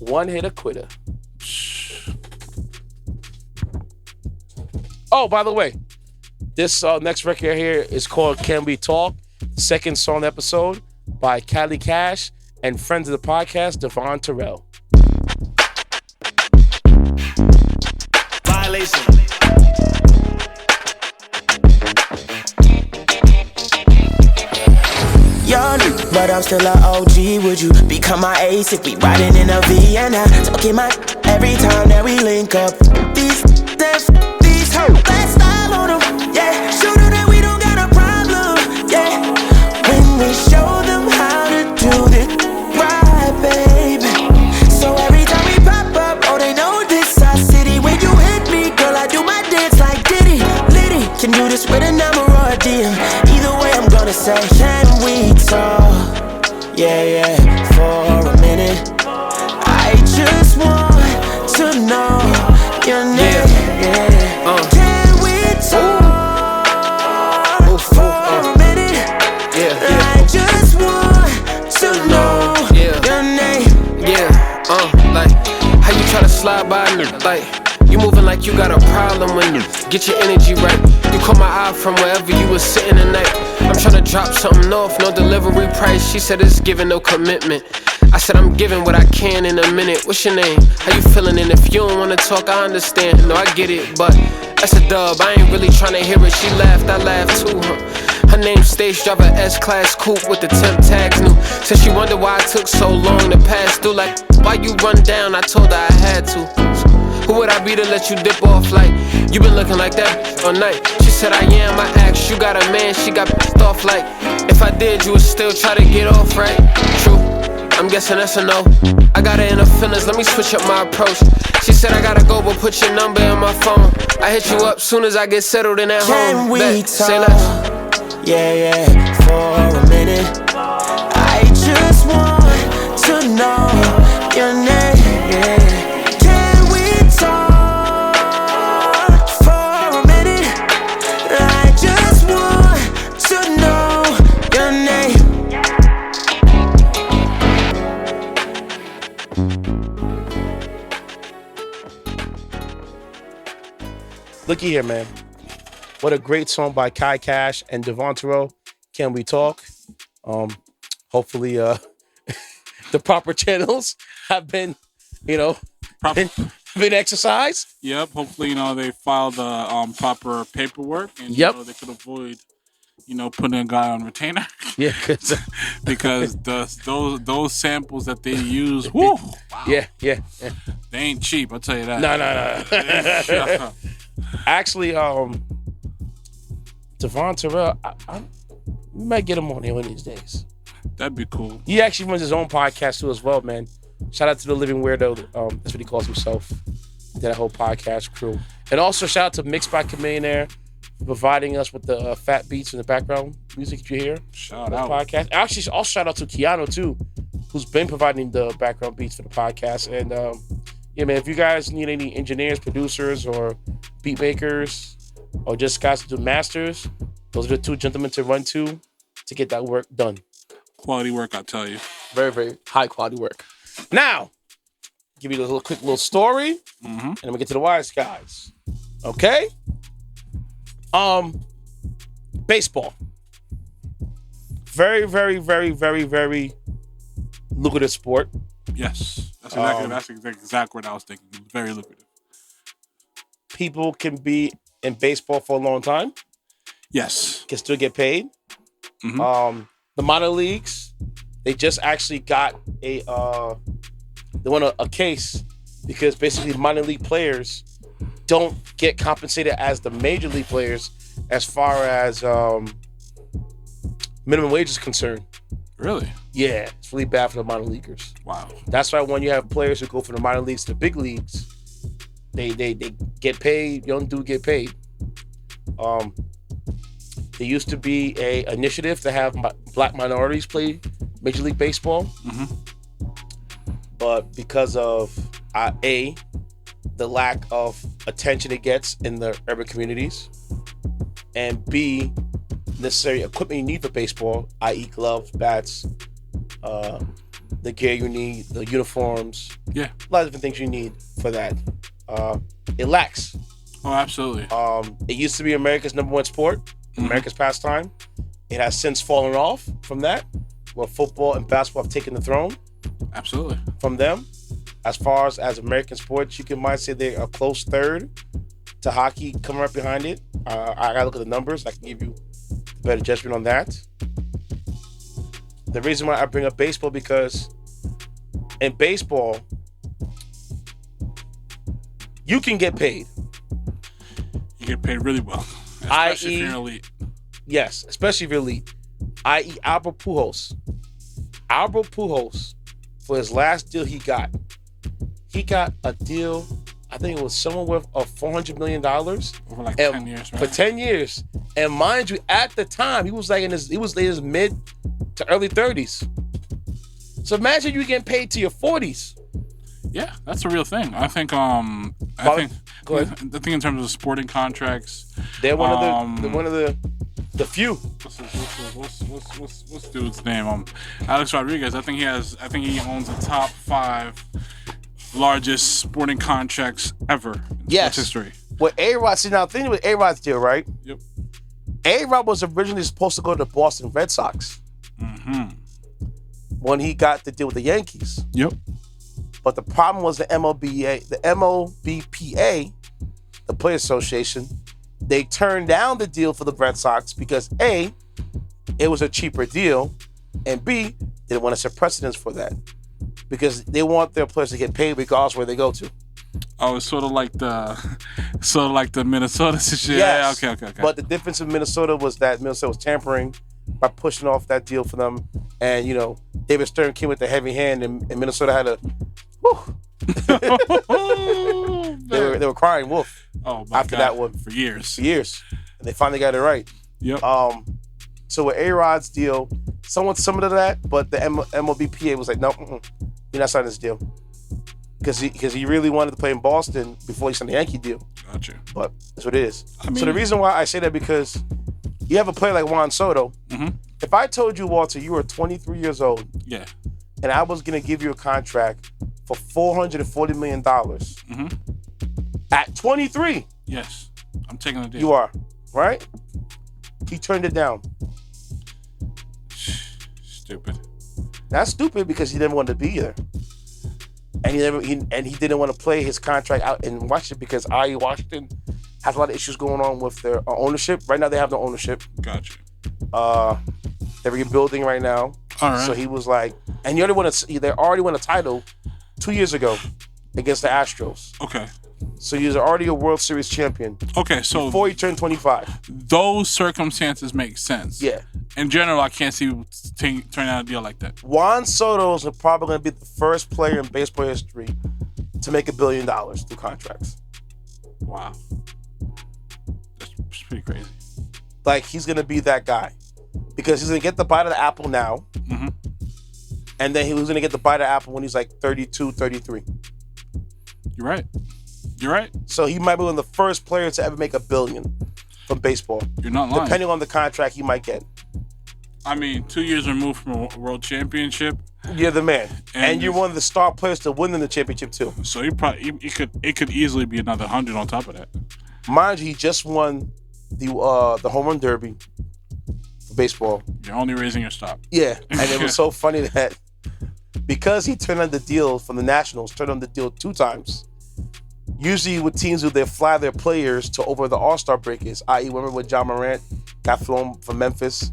One hitter quitter. Oh, by the way, this next record here is called Can We Talk? Second song episode by Cali Cash and friends of the podcast, Devvon Terrell. Violation. Young, but I'm still a OG. Would you become my ace if we riding in a Vienna? Talking my every time that we link up. These hoes, let's style on them. Yeah, show them that we don't got a problem. Yeah, when we show them how to do this right, baby. So every time we pop up, oh, they know this our city. When you hit me, girl, I do my dance like Diddy. Liddy, can do this with a number or a DM. Either way, I'm gonna say, can we talk? Yeah, for a minute. I just want to know your name. Can we talk for a minute? I just want to know your name. Like, how you try to slide by me? Like, you moving like you got a problem when you get your energy right. You caught my eye from wherever you was sitting tonight. I'm tryna drop something off, no delivery price. She said it's giving no commitment. I said I'm giving what I can in a minute. What's your name? How you feeling? And if you don't wanna talk, I understand. No, I get it, but that's a dub. I ain't really tryna hear it. She laughed, I laughed too, Her name stage driver, S-Class coupe with the temp tags new. Said she wondered why it took so long to pass through. Like, why you run down? I told her I had to. Who would I be to let you dip off like you been looking like that all night? She said I am, I asked, you got a man, she got pissed off like if I did, you would still try to get off, right? True, I'm guessing that's a no. I got her in her feelings, let me switch up my approach. She said I gotta go, but put your number in my phone. I hit you up soon as I get settled in at home. Can we Bet. Say talk? less. Yeah, for a minute. I just want to know your name. Can we talk for a minute? I just want to know your name. Looky here, man. What a great song by Kai Cash and Devvon. Can we talk? Hopefully, the proper channels have been, been exercised. Yep. Hopefully, they filed the proper paperwork, and they could avoid, putting a guy on retainer. Yeah, because those samples that they use, whoo, wow. Yeah. They ain't cheap. I'll tell you that. No. Actually, Devvon Terrell, we might get him on here one of these days. That'd be cool. He actually runs his own podcast too as well, man. Shout out to the Living Weirdo. That's what he calls himself. That whole podcast crew. And also shout out to Mixed by Chamillionaire for providing us with the fat beats in the background music you hear. Shout out. Podcast. Actually, also shout out to Keanu too, who's been providing the background beats for the podcast. And yeah, man, if you guys need any engineers, producers, or beat makers, or just guys to do masters, those are the two gentlemen to run to get that work done. Quality work, I tell you. Very, very high quality work. Now, give you a quick little story, and then we get to the wise guys. Okay? Baseball. Very, very, very, very, very lucrative sport. Yes. That's the exact word I was thinking. Very lucrative. People can be in baseball for a long time. Yes. Can still get paid. Mm-hmm. The minor leagues, they just actually got they want a case because basically minor league players don't get compensated as the major league players as far as minimum wage is concerned. Really? Yeah, it's really bad for the minor leaguers. Wow. That's why when you have players who go from the minor leagues to the big leagues, they get paid. Young dude get paid. There used to be a initiative to have black minorities play Major League Baseball. Mm-hmm. But because of the lack of attention it gets in the urban communities, and B, necessary equipment you need for baseball, i.e. gloves, bats, the gear you need, the uniforms, a lot of different things you need for that, it lacks. Oh, absolutely. It used to be America's #1 sport, America's pastime. It has since fallen off from that, where football and basketball have taken the throne. Absolutely. From them. As far as American sports, you might say they're a close third to hockey, coming right behind it. I gotta look at the numbers. I can give you a better judgment on that. The reason why I bring up baseball, because in baseball, you can get paid. You get paid really well. Especially if you're elite. Yes, especially if you're elite. I.e. Albert Pujois. Albert Pujois, for his last deal he got a deal, I think it was somewhere worth of $400 million. Over like 10 years, right? For 10 years. And mind you, at the time, he was in his mid to early 30s. So imagine you getting paid to your 40s. Yeah, that's a real thing. I think Go ahead. I think in terms of sporting contracts, they're one of the few. What's dude's name? Alex Rodriguez. I think he owns the top 5 largest sporting contracts ever in sports history. Well, A-Rod, see now, the thing with A-Rod's deal, right? Yep. A-Rod was originally supposed to go to the Boston Red Sox. Mm-hmm. When he got the deal with the Yankees. Yep. But the problem was the MLBPA, the Players Association, they turned down the deal for the Red Sox because A, it was a cheaper deal, and B, they didn't want to set precedence for that because they want their players to get paid regardless where they go to. Oh, it's sort of like the Minnesota situation. Yes. Yeah, okay. But the difference in Minnesota was that Minnesota was tampering by pushing off that deal for them, and David Stern came with the heavy hand, and Minnesota had a. Whew. they were crying wolf. Oh my after God. that one for years. And they finally got it right. Yep. So with A-Rod's deal, someone similar to that, but the MLBPA was like, no, you're not signing this deal. Because he really wanted to play in Boston before he signed the Yankee deal. Gotcha. But that's what it is. I mean, so the reason why I say that, because you have a player like Juan Soto. Mm-hmm. If I told you, Walter, you were 23 years old, yeah, and I was going to give you a contract for $440 million at 23. Yes. I'm taking the deal. You are, right? He turned it down. Stupid. That's stupid because he didn't want to be there. And he didn't want to play his contract out in Washington because IE Washington has a lot of issues going on with their ownership. Right now they have no ownership. Gotcha. They're rebuilding right now. All right. So he was like, and they already won a title 2 years ago against the Astros. Okay. So he was already a World Series champion. Okay, so before he turned 25. Those circumstances make sense. Yeah. In general, I can't see turning out a deal like that. Juan Soto is probably going to be the first player in baseball history to make $1 billion through contracts. Wow. That's pretty crazy. Like, he's going to be that guy. Because he's going to get the bite of the apple now. Mm-hmm. And then he was going to get the bite of the apple when he's like 32, 33. You're right. You're right. So he might be one of the first players to ever make $1 billion from baseball. You're not lying. Depending on the contract he might get. I mean, 2 years removed from a world championship. You're the man. And you're one of the star players to win in the championship too. So it could easily be another 100 on top of that. Mind you, he just won the home run derby for baseball. You're only raising your stock. Yeah. And it was so funny that because he turned on the deal from the Nationals, turned on the deal 2 times. Usually with teams, they fly their players to over the All-Star break is, i.e. remember when John Morant got flown from Memphis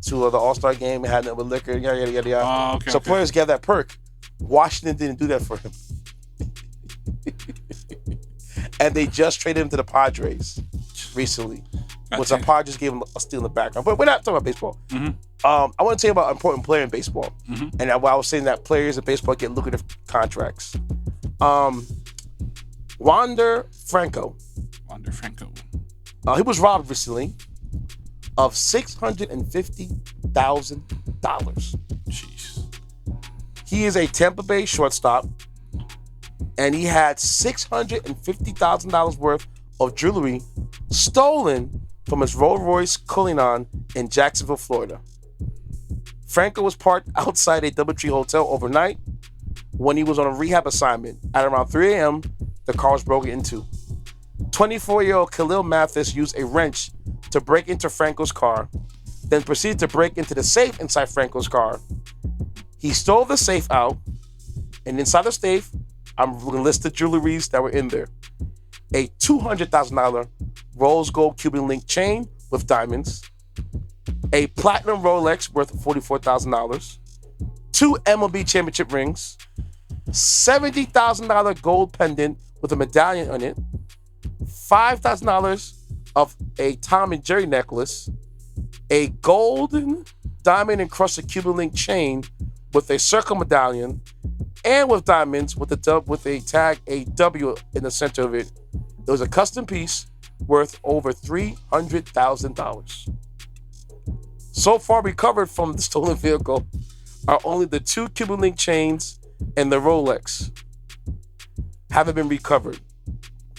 to the All-Star game and had nothing but liquor, yada, yada, yada, yada. Oh, okay, so players get that perk. Washington didn't do that for him. And they just traded him to the Padres recently. Which the Padres gave him a steal in the background. But we're not talking about baseball. Mm-hmm. I want to tell you about an important player in baseball. Mm-hmm. And while I was saying that players in baseball get lucrative contracts. Wandor Franco. He was robbed recently of $650,000. Jeez. He is a Tampa Bay shortstop, and he had $650,000 worth of jewelry stolen from his Rolls Royce Cullinan in Jacksonville, Florida. Franco was parked outside a DoubleTree hotel overnight when he was on a rehab assignment. At around 3 a.m., the car was broken into. 24-year-old Khalil Mathis used a wrench to break into Franco's car, then proceeded to break into the safe inside Franco's car. He stole the safe out, and inside the safe, I'm going to list the jewelries that were in there. A $200,000 rose gold Cuban link chain with diamonds, a platinum Rolex worth $44,000, 2 MLB championship rings, $70,000 gold pendant with a medallion on it, $5,000 of a Tom and Jerry necklace, a golden diamond encrusted Cuban link chain with a circle medallion, and with diamonds with a tag, a W in the center of it. It was a custom piece worth over $300,000. So far recovered from the stolen vehicle are only the 2 Cuban link chains and the Rolex haven't been recovered.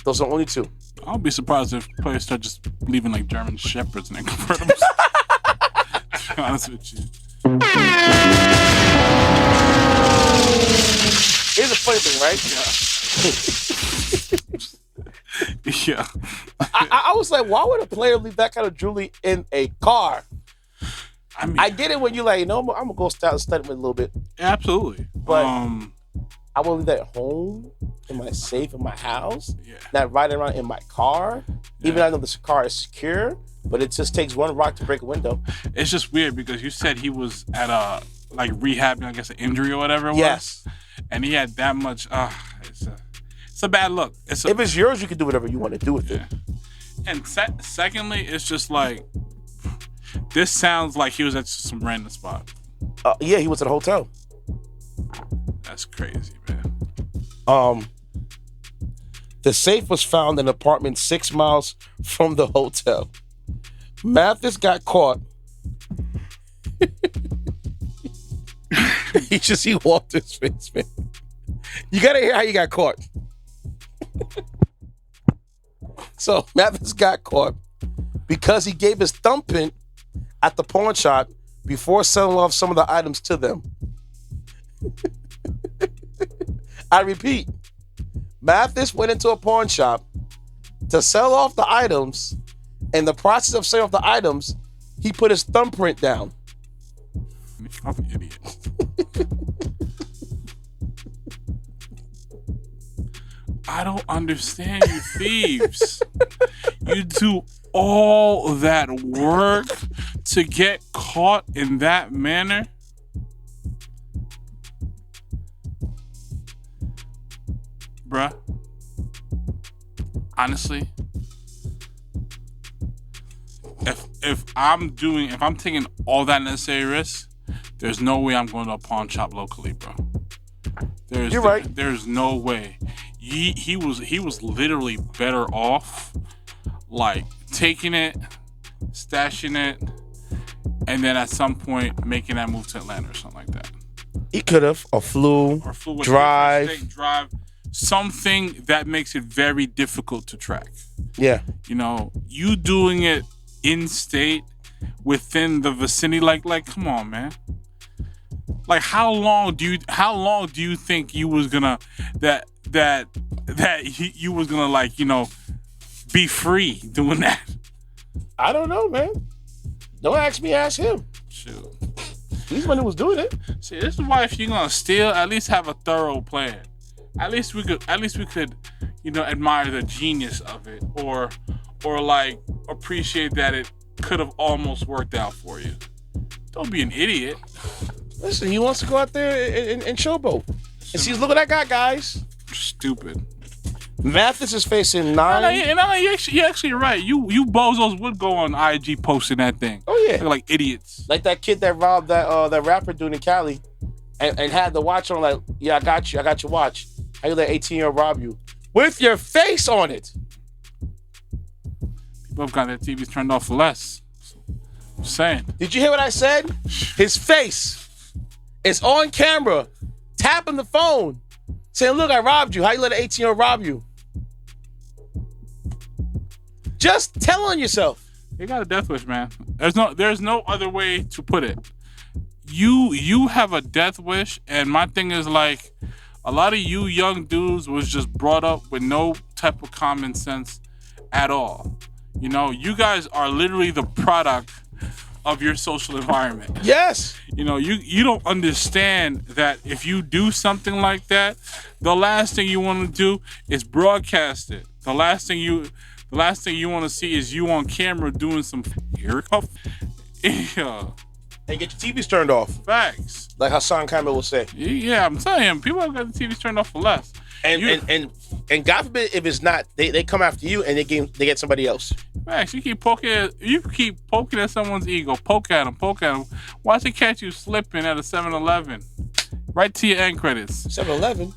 Those are only 2. I'll be surprised if players start just leaving like German shepherds and then convert them. To be honest with you. Here's a funny thing, right? Yeah. I was like, why would a player leave that kind of jewelry in a car? I mean, I get it when you're like, I'm gonna go study with a little bit. Absolutely. But I will leave that at home, in my safe, in my house, not riding around in my car. Even though I know this car is secure, but it just takes one rock to break a window. It's just weird because you said he was at rehabbing, I guess, an injury or whatever it was. Yes. And he had that much. It's a bad look. If it's yours, you can do whatever you want to do with it. And secondly, it's just like, this sounds like he was at some random spot. Yeah, he was at a hotel. That's crazy, man. The safe was found in an apartment 6 miles from the hotel. Mathis got caught. He walked his face, man. You gotta hear how you got caught. So Mathis got caught because he gave his thumbprint at the pawn shop before selling off some of the items to them. I repeat, Mathis went into a pawn shop to sell off the items. In the process of selling off the items, he put his thumbprint down. I'm an idiot. I don't understand you thieves. You do all that work to get caught in that manner? Bruh. Honestly, if I'm taking all that necessary risk, there's no way I'm going to a pawn shop locally, bro. You're right. There's no way. He was literally better off like taking it, stashing it, and then at some point making that move to Atlanta or something like that. He could have flew drive, something that makes it very difficult to track. Yeah, you know, you doing it in state within the vicinity, like come on, man. Like how long do you think you was gonna you was gonna like, you know, be free doing that? I don't know, man. Don't ask me, ask him. Shoot. He's the one who was doing it. See, this is why if you're gonna steal, at least have a thorough plan. At least we could, you know, admire the genius of it, or like appreciate that it could have almost worked out for you. Don't be an idiot. Listen, he wants to go out there and showboat. And see, look what I got, guys. Stupid. Mathis is facing 9. You're actually right. You bozos would go on IG posting that thing. Oh yeah, they're like idiots. Like that kid that robbed that rapper dude in Cali, and had the watch on. Like, yeah, I got your watch. How you let 18-year-old rob you with your face on it? People have got their TVs turned off for less. I'm saying. Did you hear what I said? His face is on camera, tapping the phone, saying, "Look, I robbed you. How you let an 18-year-old rob you?" Just tell on yourself. You got a death wish, man. There's no other way to put it. You have a death wish, and my thing is like, a lot of you young dudes was just brought up with no type of common sense at all. You know, you guys are literally the product of your social environment. Yes. You know, you don't understand that if you do something like that, the last thing you want to do is broadcast it. The last thing you want to see is you on camera doing some yeah. And get your TVs turned off. Facts. Like Hassan Khaimah will say. Yeah, I'm telling you, people have got the TVs turned off for less. And God forbid if it's not, they come after you and they get somebody else. Facts. You keep poking at someone's ego. Poke at them. Watch it catch you slipping at a 7-Eleven. Right to your end credits. 7-Eleven?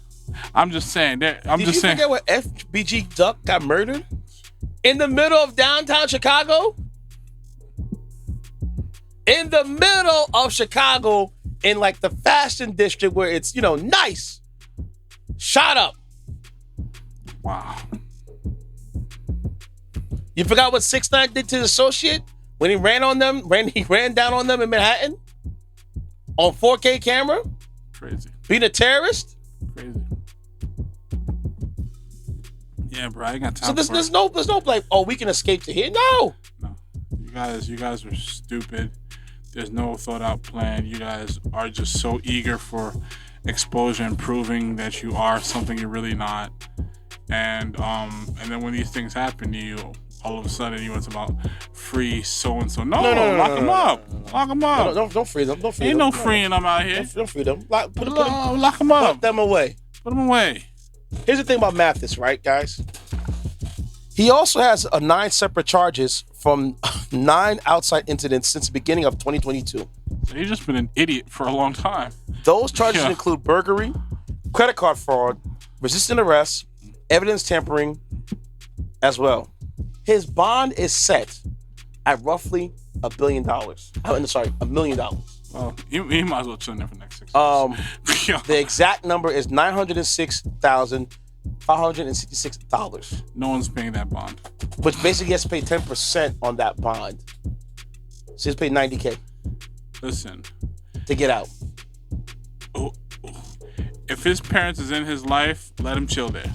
I'm just saying. Did you forget where FBG Duck got murdered? In the middle of downtown Chicago? In the middle of Chicago, in like the fashion district where it's, you know, nice. Shot up. Wow. You forgot what 6ix9ine did to his associate when he ran down on them in Manhattan on 4K camera? Crazy. Being a terrorist? Crazy. Yeah, bro, I ain't got time. So there's no like, oh, we can escape to here. No. You guys are stupid. There's no thought out plan. You guys are just so eager for exposure and proving that you are something you're really not. And then when these things happen to you, all of a sudden you want about free so and so. No, lock them up. Lock them up. Don't free them. Don't free Ain't them. no freeing them out here. Don't free them. Lock them up. Put them away. Put them away. Here's the thing about Mathis, right, guys? He also has 9 separate charges from 9 outside incidents since the beginning of 2022. So he's just been an idiot for a long time. Those charges include burglary, credit card fraud, resisting arrest, evidence tampering as well. His bond is set at roughly $1 billion. $1 million. Well, he might as well chill in there for the next 6 months. The exact number is $906,566. No one's paying that bond. Which basically has to pay 10% on that bond. So he's paid $90K. Listen. To get out. If his parents is in his life, let him chill there.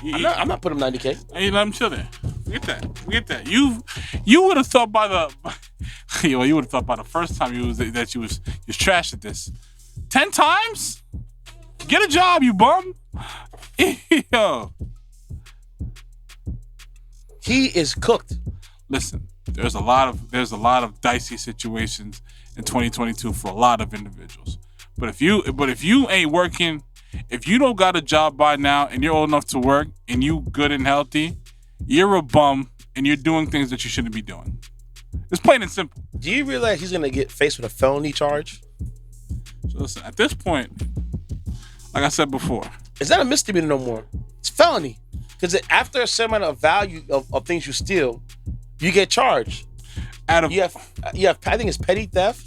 I'm not putting him $90K. Hey, let him chill there. Forget that. You would have thought by the you would have thought by the first time you was trash at this. 10 times? Get a job, you bum. Yo. He is cooked. Listen, there's a lot of dicey situations in 2022 for a lot of individuals. But if you ain't working, if you don't got a job by now and you're old enough to work and you good and healthy, you're a bum and you're doing things that you shouldn't be doing. It's plain and simple. Do you realize he's gonna get faced with a felony charge? So listen, at this point, like I said before, it's not a misdemeanor no more. It's felony. Because after a certain amount of value of things you steal, you get charged. You have I think it's petty theft.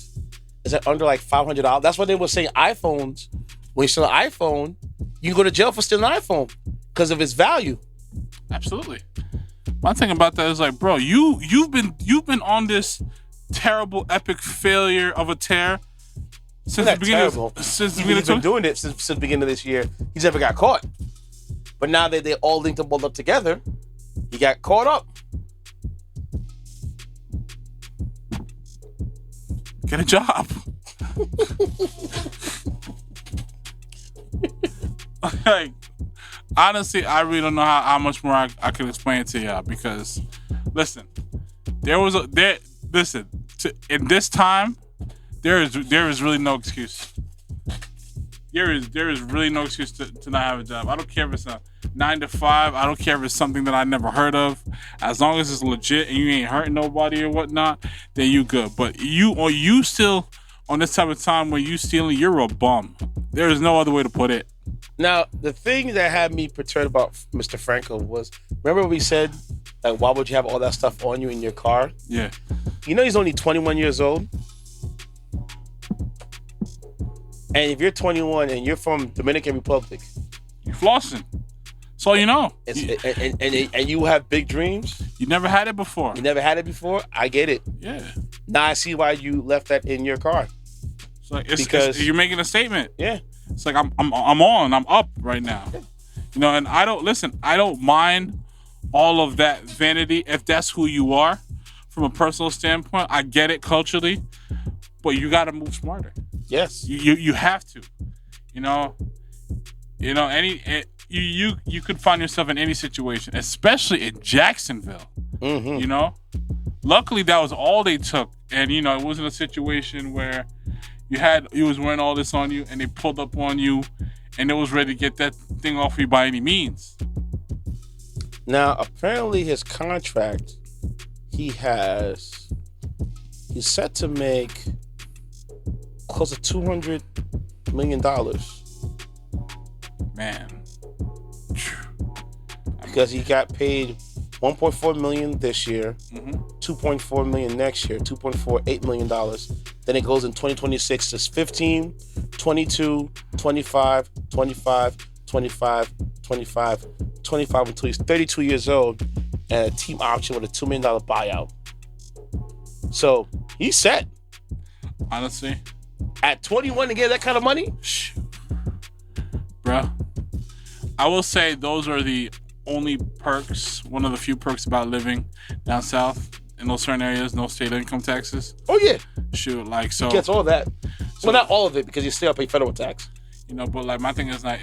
Is that under like $500? That's why they were saying iPhones. When you steal an iPhone, you can go to jail for stealing an iPhone because of its value. Absolutely. My thing about that is like, bro, you've been on this terrible, epic failure of a tear since the beginning. He's been doing it since the beginning of this year. He's never got caught. But now that they all linked up all up together, he got caught up. Get a job. Like, honestly, I really don't know how much more I can explain it to y'all because, listen, in this time, there is really no excuse. There is really no excuse to not have a job. I don't care if it's a 9 to 5. I don't care if it's something that I never heard of. As long as it's legit and you ain't hurting nobody or whatnot, then you good. But you still on this type of time when you stealing, you're a bum. There is no other way to put it. Now, the thing that had me perturbed about Mr. Franco was, remember we said, like, why would you have all that stuff on you in your car? Yeah. You know he's only 21 years old? And if you're 21 and you're from Dominican Republic, you're flossing. That's all you know. And you have big dreams. You never had it before. I get it. Yeah. Now I see why you left that in your car. It's like because you're making a statement. Yeah. It's like I'm up right now. Yeah. You know, and I don't mind all of that vanity if that's who you are from a personal standpoint. I get it culturally, but you got to move smarter. Yes. You have to. You could find yourself in any situation, especially in Jacksonville. Mm-hmm. You know? Luckily that was all they took. And it wasn't a situation where you was wearing all this on you and they pulled up on you and it was ready to get that thing off you by any means. Now, apparently his contract, he's set to make close to $200 million. Man. Because he got paid $1.4 million this year, $2.4 million next year, $2.48 million. Then it goes in 2026 to 15, 22, 25, 25, 25, 25, 25 until he's 32 years old and a team option with a $2 million buyout. So he's set. Honestly. At 21 to get that kind of money? Bruh. I will say those are the only perks, one of the few perks about living down south in those certain areas, no state income taxes. Oh, yeah. Shoot, like, so. He gets all that. So, well, not all of it because you still pay federal tax. But like my thing is like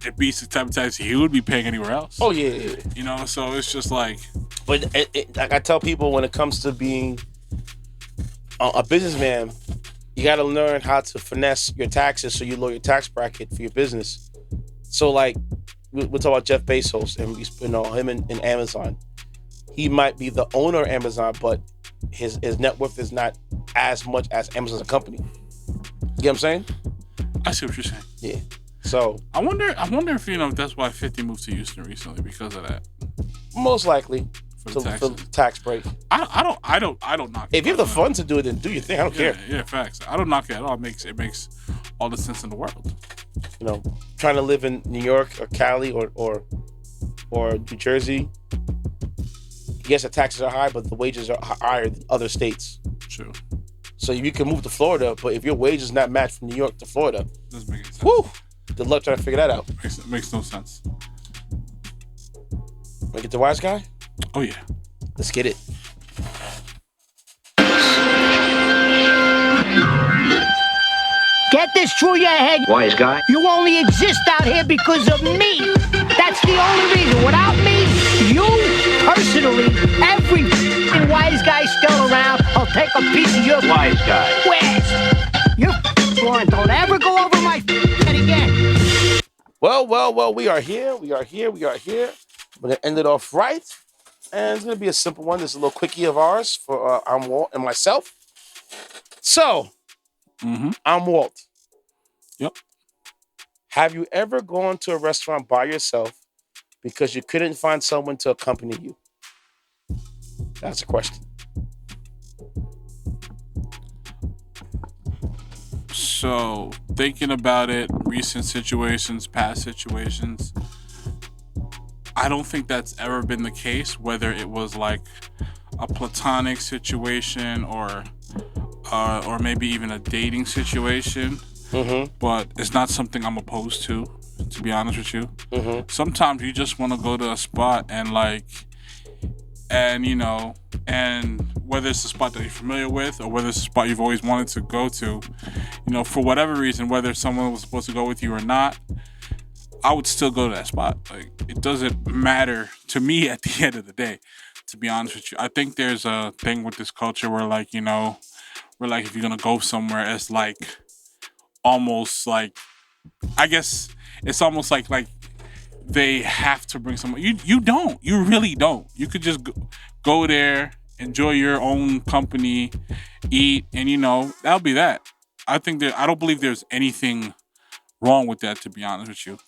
it beats the type of tax he would be paying anywhere else. Oh, yeah. So it's just like. But like I tell people when it comes to being a businessman, you got to learn how to finesse your taxes so you lower your tax bracket for your business. So like, we'll talk about Jeff Bezos and him in Amazon. He might be the owner of Amazon, but his net worth is not as much as Amazon's a company. You get what I'm saying? I see what you're saying. Yeah. So I wonder if if that's why 50 moved to Houston recently because of that. most likely For the for tax break. I don't knock it. If you have the funds to do it, then do your thing. I don't care. Yeah, facts. I don't knock it at all. It makes all the sense in the world. You know, trying to live in New York or Cali or New Jersey. Yes, the taxes are high, but the wages are higher than other states. True. So you can move to Florida, but if your wages not match from New York to Florida, Doesn't make any sense. whew, good luck trying to figure that out. Makes no sense. Want to get the wise guy? Oh yeah. Let's get it. Get this through your head. Wise guy. You only exist out here because of me. That's the only reason. Without me, you personally, every wise guy still around, I'll take a piece of your Wise guy. Where's your warrant? Don't ever go over my head again. Well, we are here. We are here. We're going to end it off right. And it's going to be a simple one. This is a little quickie of ours for I'm Walt and myself. So, I'm Walt. Yep. Have you ever gone to a restaurant by yourself because you couldn't find someone to accompany you? That's a question. So, thinking about it, recent situations, past situations, I don't think that's ever been the case, whether it was like a platonic situation or maybe even a dating situation. But it's not something I'm opposed to be honest with you. Sometimes you just want to go to a spot and whether it's a spot that you're familiar with or whether it's a spot you've always wanted to go to, for whatever reason, whether someone was supposed to go with you or not, I would still go to that spot. Like, it doesn't matter to me at the end of the day, to be honest with you. I think there's a thing with this culture where if you're gonna go somewhere, it's like almost like, I guess it's almost like they have to bring someone. You don't. You really don't. You could just go there, enjoy your own company, eat, and that'll be that. I don't believe there's anything wrong with that, to be honest with you.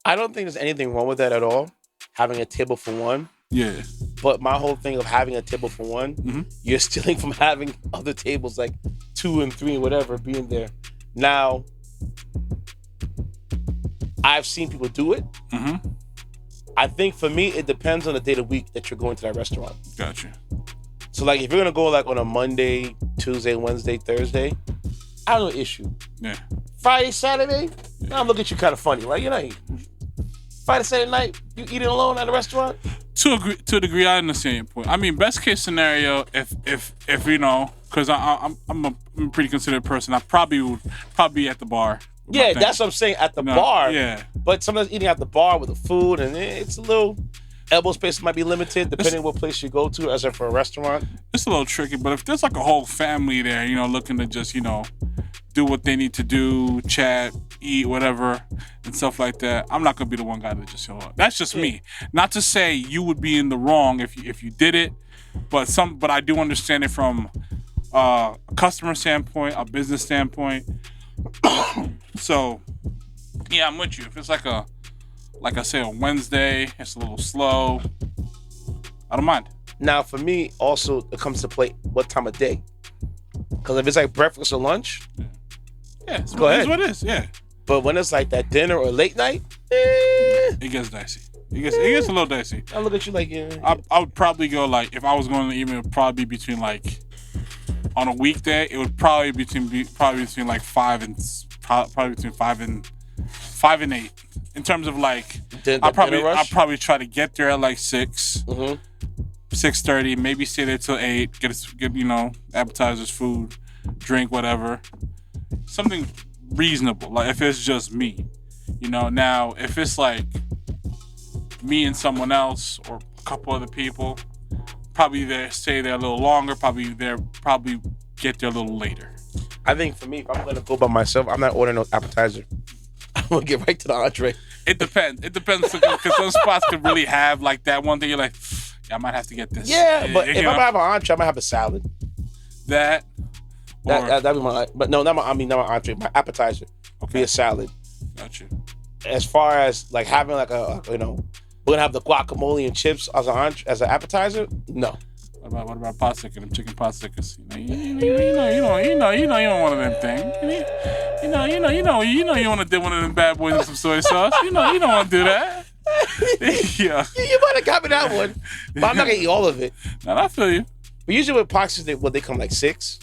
I don't think there's anything wrong with that at all. Having a table for one. Yeah. But my whole thing of having a table for one, you're stealing from having other tables like 2 and 3 and whatever being there. Now, I've seen people do it. I think for me, it depends on the day of the week that you're going to that restaurant. Gotcha. So if you're gonna go on a Monday, Tuesday, Wednesday, Thursday, I have no issue. Yeah. Friday, Saturday, I'm looking at you kind of funny, right? Friday, Saturday night, you eating alone at a restaurant? To a degree, I understand your point. I mean, best case scenario, if because I'm a pretty considerate person, I probably would be at the bar. Yeah, that's what I'm saying, at the bar. Yeah. But sometimes eating at the bar with the food, and it's a little, elbow space might be limited depending on what place you go to, as if for a restaurant. It's a little tricky, but if there's like a whole family there, looking to just, do what they need to do, chat, eat, whatever, and stuff like that, I'm not gonna be the one guy to just show up. That's just me. Not to say you would be in the wrong if you did it, but I do understand it from a customer standpoint, a business standpoint. So, yeah, I'm with you. If it's like I say, a Wednesday, it's a little slow, I don't mind. Now, for me, also, it comes to play what time of day. Because if it's like breakfast or lunch, go ahead. It's what it is, But when it's like that dinner or late night, it gets dicey. It gets a little dicey. I look at you like, I would probably go if I was going to the evening, it would probably be between on a weekday, it would probably between 5 and probably between 5 and 8. In terms of I'll probably try to get there at 6. 6:30, maybe stay there till 8, get appetizers, food, drink, whatever. Something reasonable, if it's just me. Now if it's me and someone else or a couple other people, probably stay there a little longer, probably get there a little later. I think for me, if I'm gonna go by myself, I'm not ordering no appetizer. I'm gonna get right to the entree. It depends because some spots could really have that one thing you're like, I might have to get this. Yeah, but if I'm gonna have an entree, I might have a salad. That'd be my, but no, not my entree, my appetizer. be a salad. Got you. As far as like having like a we're gonna have the guacamole and chips as an appetizer. No. What about pot stickers? Them chicken pot stickers. You don't want one of them things. You don't want to dip one of them bad boys in some soy sauce. You don't want to do that. Yeah. You might have got me that one, but I'm not gonna eat all of it. No, I feel you. But usually with pot stickers, they come like 6.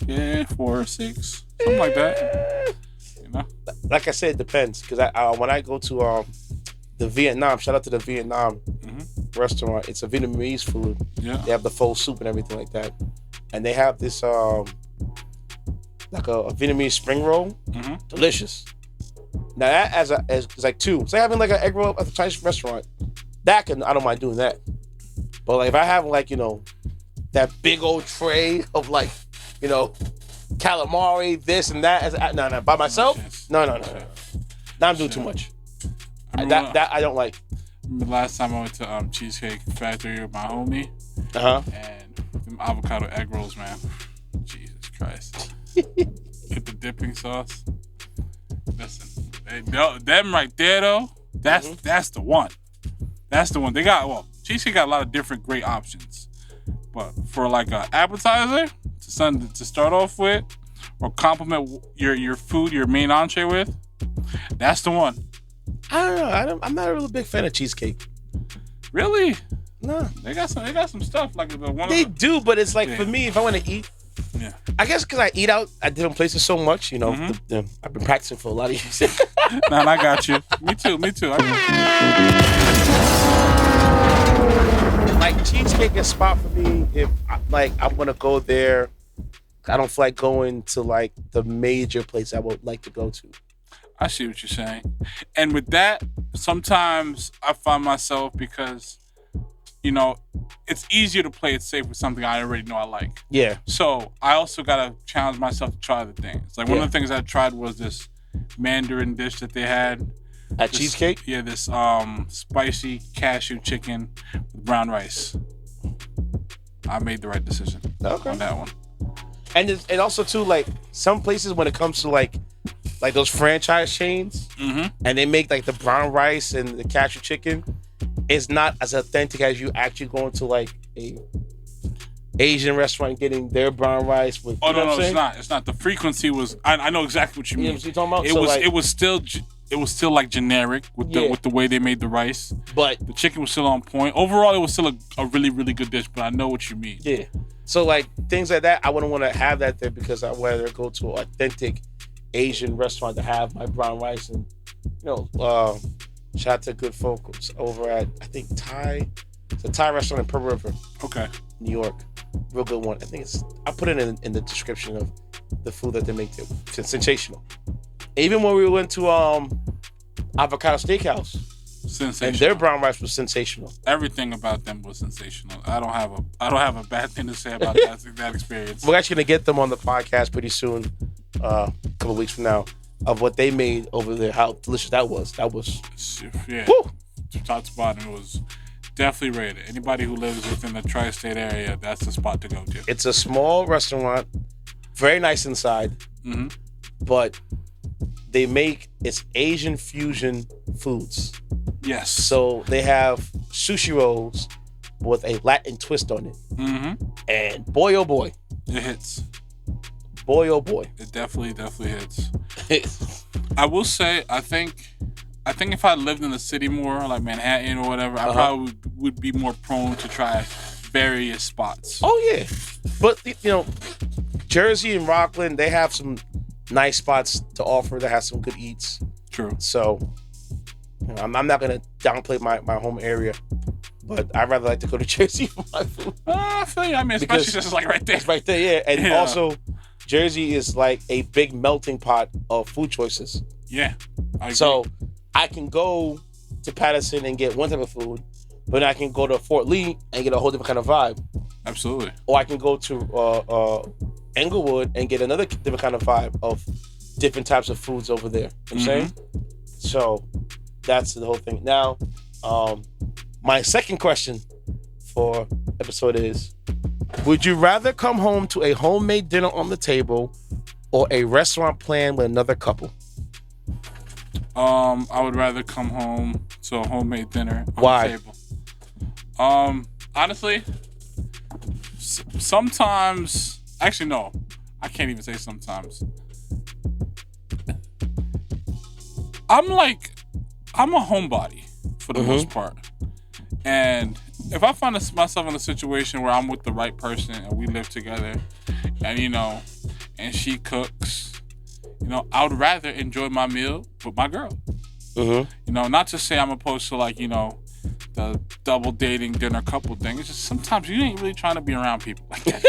Yeah, 4 or 6, something like that. Like I said, it depends. Because when I go to the Vietnam, shout out to the Vietnam restaurant. It's a Vietnamese food. Yeah. They have the pho soup and everything like that, and they have this like a Vietnamese spring roll. Delicious. Now that as like 2. So having like an egg roll at the Chinese restaurant, I don't mind doing that. But like if I have like that big old tray of like calamari, this and that, no, by myself, no. Now I'm doing too much. That I don't like. Remember the last time I went to Cheesecake Factory with my homie? And them avocado egg rolls, man. Jesus Christ. Get the dipping sauce. Listen, them right there though, that's the one. That's the one. They got Cheesecake got a lot of different great options. But for like an appetizer to start off with, or complement your food, your main entree with, that's the one. I don't know. I'm not a really big fan of cheesecake. Really? No. They got some stuff like the one. They do, but it's like for me, if I want to eat, I guess because I eat out at different places so much, I've been practicing for a lot of years. Nah, I got you. Me too. Like cheesecake is a spot for me if I'm gonna go there. I don't feel like going to like the major place I would like to go to. I see what you're saying. And with that, sometimes I find myself because, it's easier to play it safe with something I already know I like. Yeah. So I also got to challenge myself to try the things. Like one of the things I tried was this Mandarin dish that they had. At Cheesecake? Yeah, this spicy cashew chicken with brown rice. I made the right decision on that one. And also too, like some places when it comes to like those franchise chains, and they make like the brown rice and the cashew chicken, it's not as authentic as you actually going to like a Asian restaurant getting their brown rice with. Oh no, it's not. It's not. The frequency was. I know exactly what you mean. You know what you're talking about? It was still like generic with the way they made the rice, but the chicken was still on point. Overall, it was still a really, really good dish. But I know what you mean. Yeah. So like things like that, I wouldn't want to have that there because I'd rather go to an authentic Asian restaurant to have my brown rice and shout out to good folks over at I think it's a Thai restaurant in Pearl River. Okay. New York. Real good one. I think I put it in the description of the food that they make there. It's sensational. Even when we went to Avocado Steakhouse. Sensational. And their brown rice was sensational. Everything about them was sensational. I don't have a bad thing to say about that experience. We're actually gonna get them on the podcast pretty soon, a couple of weeks from now, of what they made over there. How delicious that was. Woo! Top to bottom, it was definitely rated. Anybody who lives within the tri-state area, that's the spot to go to. It's a small restaurant, very nice inside, but it's Asian fusion foods. Yes. So they have sushi rolls with a Latin twist on it. And boy, oh boy. It hits. Boy, oh boy. It definitely hits. I will say, I think if I lived in the city more, like Manhattan or whatever, I probably would be more prone to try various spots. Oh, yeah. But, Jersey and Rockland, they have some nice spots to offer that have some good eats. True. So, I'm not going to downplay my home area, but I'd rather like to go to Jersey for my food. I feel you. I mean, especially since it's like right there. It's right there, yeah. And also, Jersey is like a big melting pot of food choices. Yeah. So, I can go to Patterson and get one type of food, but I can go to Fort Lee and get a whole different kind of vibe. Absolutely. Or I can go to Englewood and get another different kind of vibe of different types of foods over there. You know what I'm saying? So that's the whole thing. Now, my second question for episode is, would you rather come home to a homemade dinner on the table or a restaurant plan with another couple? I would rather come home to a homemade dinner on Why? the table. Honestly, sometimes. Actually, no. I can't even say sometimes. I'm a homebody for the most part. And if I find myself in a situation where I'm with the right person and we live together and, and she cooks, I would rather enjoy my meal with my girl. Not to say I'm opposed to the double dating dinner couple thing. It's just sometimes you ain't really trying to be around people like that.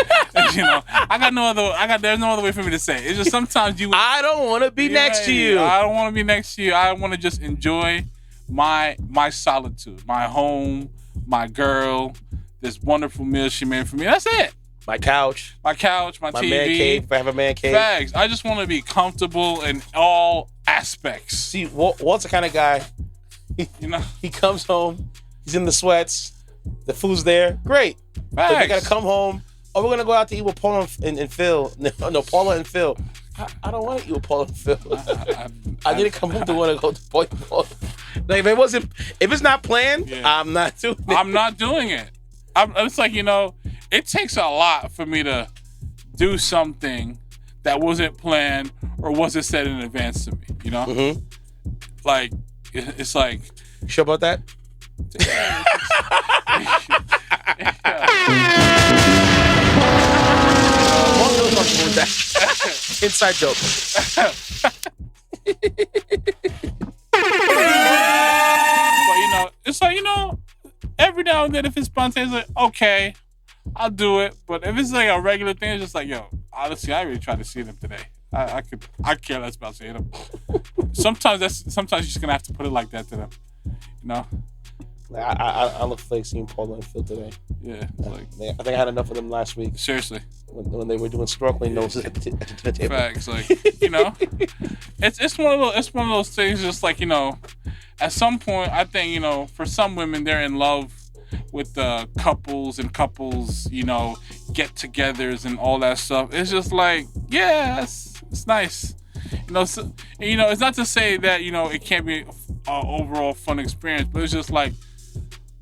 There's no other way for me to say it. It's just sometimes I don't want to be next to you. I don't want to be next to you. I want to just enjoy my solitude, my home, my girl, this wonderful meal she made for me. That's it. My couch, my TV. Man cave, if I have a man cave. Bags. I just want to be comfortable in all aspects. See, Walt's the kind of guy, he comes home, he's in the sweats, the food's there, great. But I gotta come home. Oh, we're gonna go out to eat with Paula and Phil. No, Paula and Phil. I don't want to eat with Paula and Phil. I need to come home to want to go to Paula. Like if it's not planned, I'm not doing it. I'm not doing it. It's like, it takes a lot for me to do something that wasn't planned or wasn't said in advance to me, Like, it's like... You sure about that? Inside joke. But, it's like, every now and then if it's spontaneous, like, okay, I'll do it. But if it's like a regular thing, it's just like, yo, honestly, I really tried to see them today. I care less about seeing them. Sometimes you're just gonna have to put it like that to them, I look like seeing Paula and Phil today. Yeah, I think I had enough of them last week. Seriously, when they were doing snorkeling noses at the table. Facts, it's one of those things. Just like at some point, I think for some women they're in love with the couples, get-togethers and all that stuff. It's just like, yeah, it's nice. It's not to say that it can't be an overall fun experience, but it's just like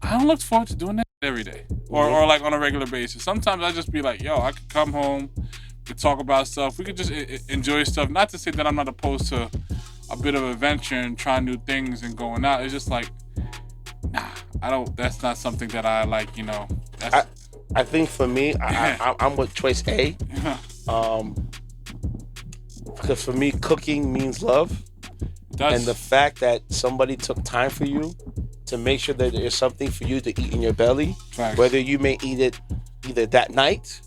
I don't look forward to doing that every day or like on a regular basis. Sometimes I just be like, yo, I could come home, we could talk about stuff, we could just enjoy stuff. Not to say that I'm not opposed to a bit of adventure and trying new things and going out. It's just like, nah, I don't. That's not something that I like. I think for me, I'm with choice A. Because for me, cooking means love. And the fact that somebody took time for you to make sure that there's something for you to eat in your belly, whether you may eat it either that night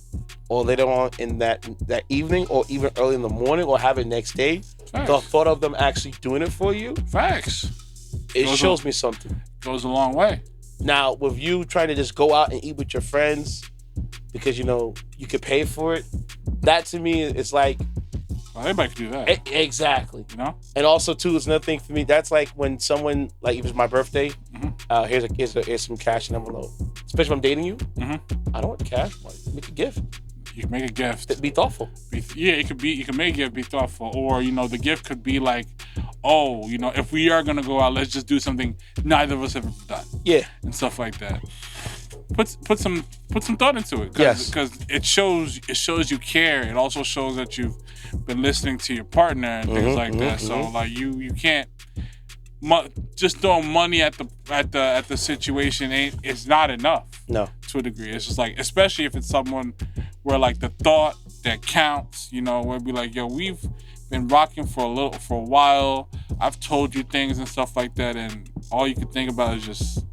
or later on in that evening or even early in the morning or have it next day, the thought of them actually doing it for you, it shows me something. Goes a long way. Now, with you trying to just go out and eat with your friends because, you could pay for it, that to me, it's like... Well, everybody can do that. Exactly. And also, too, it's another thing for me. That's like when someone, like, it was my birthday, here's some cash in an envelope. Especially if I'm dating you. I don't want cash. Make a gift. You can make a gift. Be thoughtful. You can make a gift, be thoughtful. Or, the gift could be like, oh, if we are going to go out, let's just do something neither of us have ever done. Yeah. And stuff like that. Put some thought into it. Because it shows you care. It also shows that you've been listening to your partner and things like that. So, like, you can't... just throwing money at the situation it's not enough. No. To a degree. It's just like, especially if it's someone where like the thought that counts, where it'd be like, yo, we've been rocking for a while. I've told you things and stuff like that, and all you can think about is just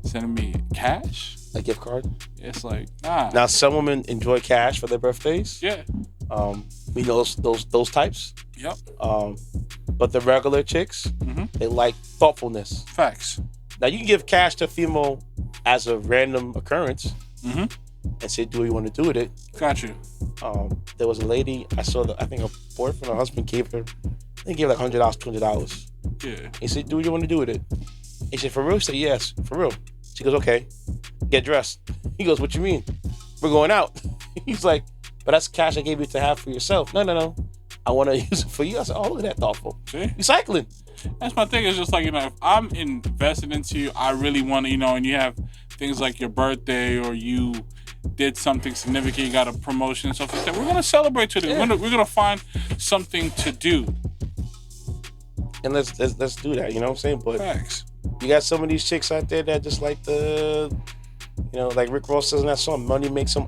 sending me cash. A gift card? It's like, nah. Now some women enjoy cash for their birthdays. Yeah. We know those types. Yep. But the regular chicks, they like thoughtfulness. Facts. Now you can give cash to a female as a random occurrence, and say, "Do what you want to do with it?" Got you. There was a lady I saw. I think her boyfriend or husband gave her. They gave like $100, $200. Yeah. He said, "Do what you want to do with it?" He said, "For real?" She said, "Yes, for real." She goes, "Okay, get dressed." He goes, "What you mean? We're going out." He's like, "But that's cash I gave you to have for yourself." No. I want to use it for you. I said, "Oh, look at that thoughtful." See? Recycling. That's my thing. It's just like, if I'm invested into you, I really want to, and you have things like your birthday or you did something significant, you got a promotion and stuff like that. We're gonna celebrate today. Yeah. We're gonna find something to do. And let's do that. You know what I'm saying? But facts. You got some of these chicks out there that just like like Rick Ross says in that song, money makes them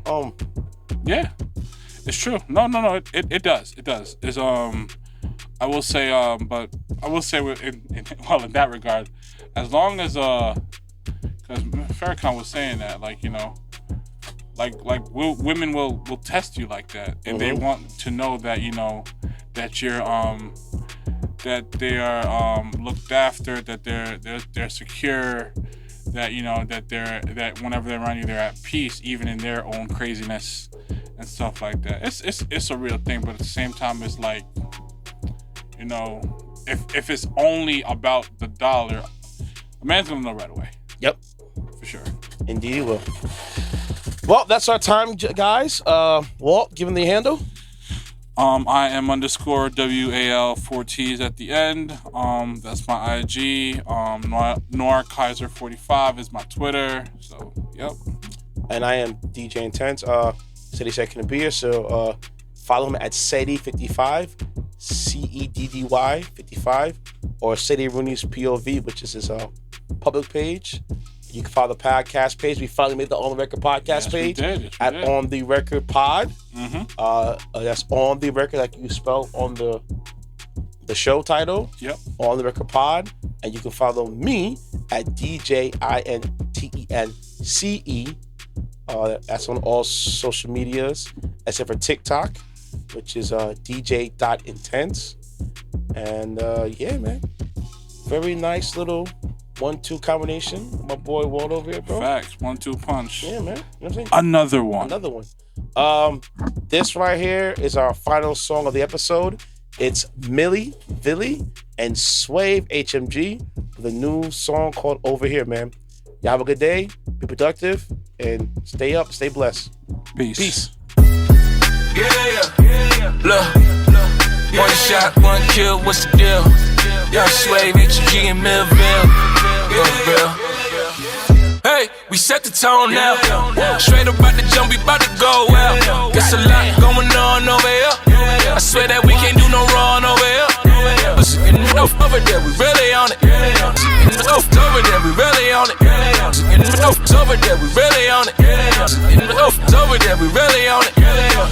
Yeah, it's true. No, it does. It does. It's I will say but I will say in that regard, as long as because Farrakhan was saying that, like, women will test you like that, and they want to know that that you're that they are looked after, that they're secure, that that whenever they're around you, they're at peace, even in their own craziness and stuff like that. It's a real thing, but at the same time, it's like, if it's only about the dollar, a man's gonna know right away. Yep, for sure. Indeed, he will. Well, that's our time, guys. Walt, give him the handle. I am _WAL 4T's at the end. That's my IG. Noir Kaiser 45 is my Twitter. So, yep. And I am DJ Intense. City Second to be here. So follow him at Ceddy55, CEDDY 55, or Ceddy Rooney's POV, which is his public page. You can follow the podcast page. We finally made the On the Record podcast page at On the Record Pod. That's On the Record, like you spell on the show title. Yep. On the Record Pod. And you can follow me at DJINTENCE. That's on all social medias except for TikTok, which is DJ.intense. And yeah, man. Very nice little 1-2 combination. My boy Walt over here, bro. Facts. 1-2 punch. Yeah, man. You know what I'm saying? Another one. This right here is our final song of the episode. It's Millie, Villy, and Swave HMG with a new song called Over Here, man. Y'all have a good day. Be productive. And stay up. Stay blessed. Peace. Yeah. Look. One shot, one kill. What's the deal? Young Swave HMG in Millville. Real. Hey, we set the tone now. Straight up out the jump, we bout to go out. There's a lot going on over here. I swear that we can't do no wrong over here. Over there, we really on it. Over there, we really on it. Over there, we really on it. Over there, we really on it.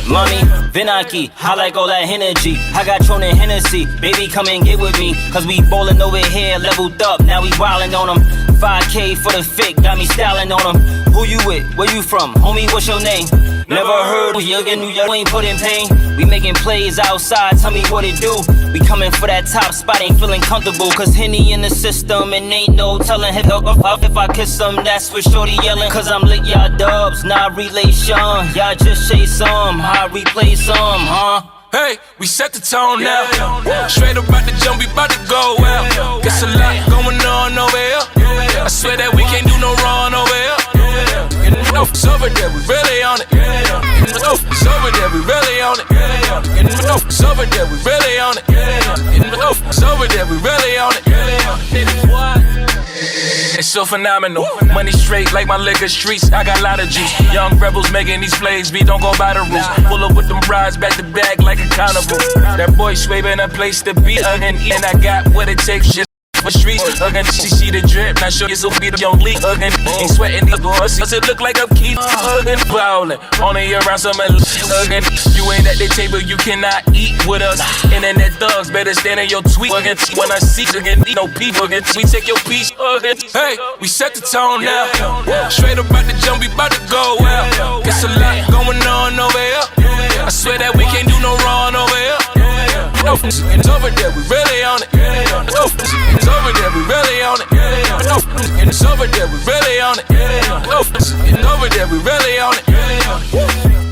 Mommy, Vinaki, I like all that energy. I got Tron and Hennessy, baby come and get with me. Cause we ballin' over here, leveled up, now we wildin' on them. 5K for the fit, got me styling on them. Who you with? Where you from? Homie, what's your name? Never heard of you in New York, ain't put in pain. We making plays outside, tell me what it do. We coming for that top spot, ain't feeling comfortable. Cause Henny in the system, and ain't no telling him if I kiss him, that's for shorty yelling. Cause I'm lit, y'all dubs, not relation. Y'all just chase some, I replay some, huh? Hey, we set the tone now. Straight up out the jump, we bout to go out. There's a lot going on over here. I swear that we can't do no wrong over here. It's over there, we really on it. It's over there, we really on it. It's over there, we really on it. It's over there, we really on it. It's so phenomenal. Money straight like my liquor streets. I got a lot of juice. Young rebels making these plays. We don't go by the rules. Pull up with them brides back to back like a carnival. That boy Swave in a place to be. And I got what it takes. Just for streets. She see the drip. Not sure it's a be the young league. Ain't sweating these boys. Does it look like I'm keep bowling? Only around some you ain't at the table. You cannot eat with us. Internet thugs better stand in your tweet. When I see no people, we take your piece. Hey, we set the tone now. Straight up out the jump, we bout to go out. There's a lot going on over here. I swear that we can't do no wrong over here. It's over there, we really on it. It's over there, we really on it. It's over there, we really on it. It's over there, we really on it.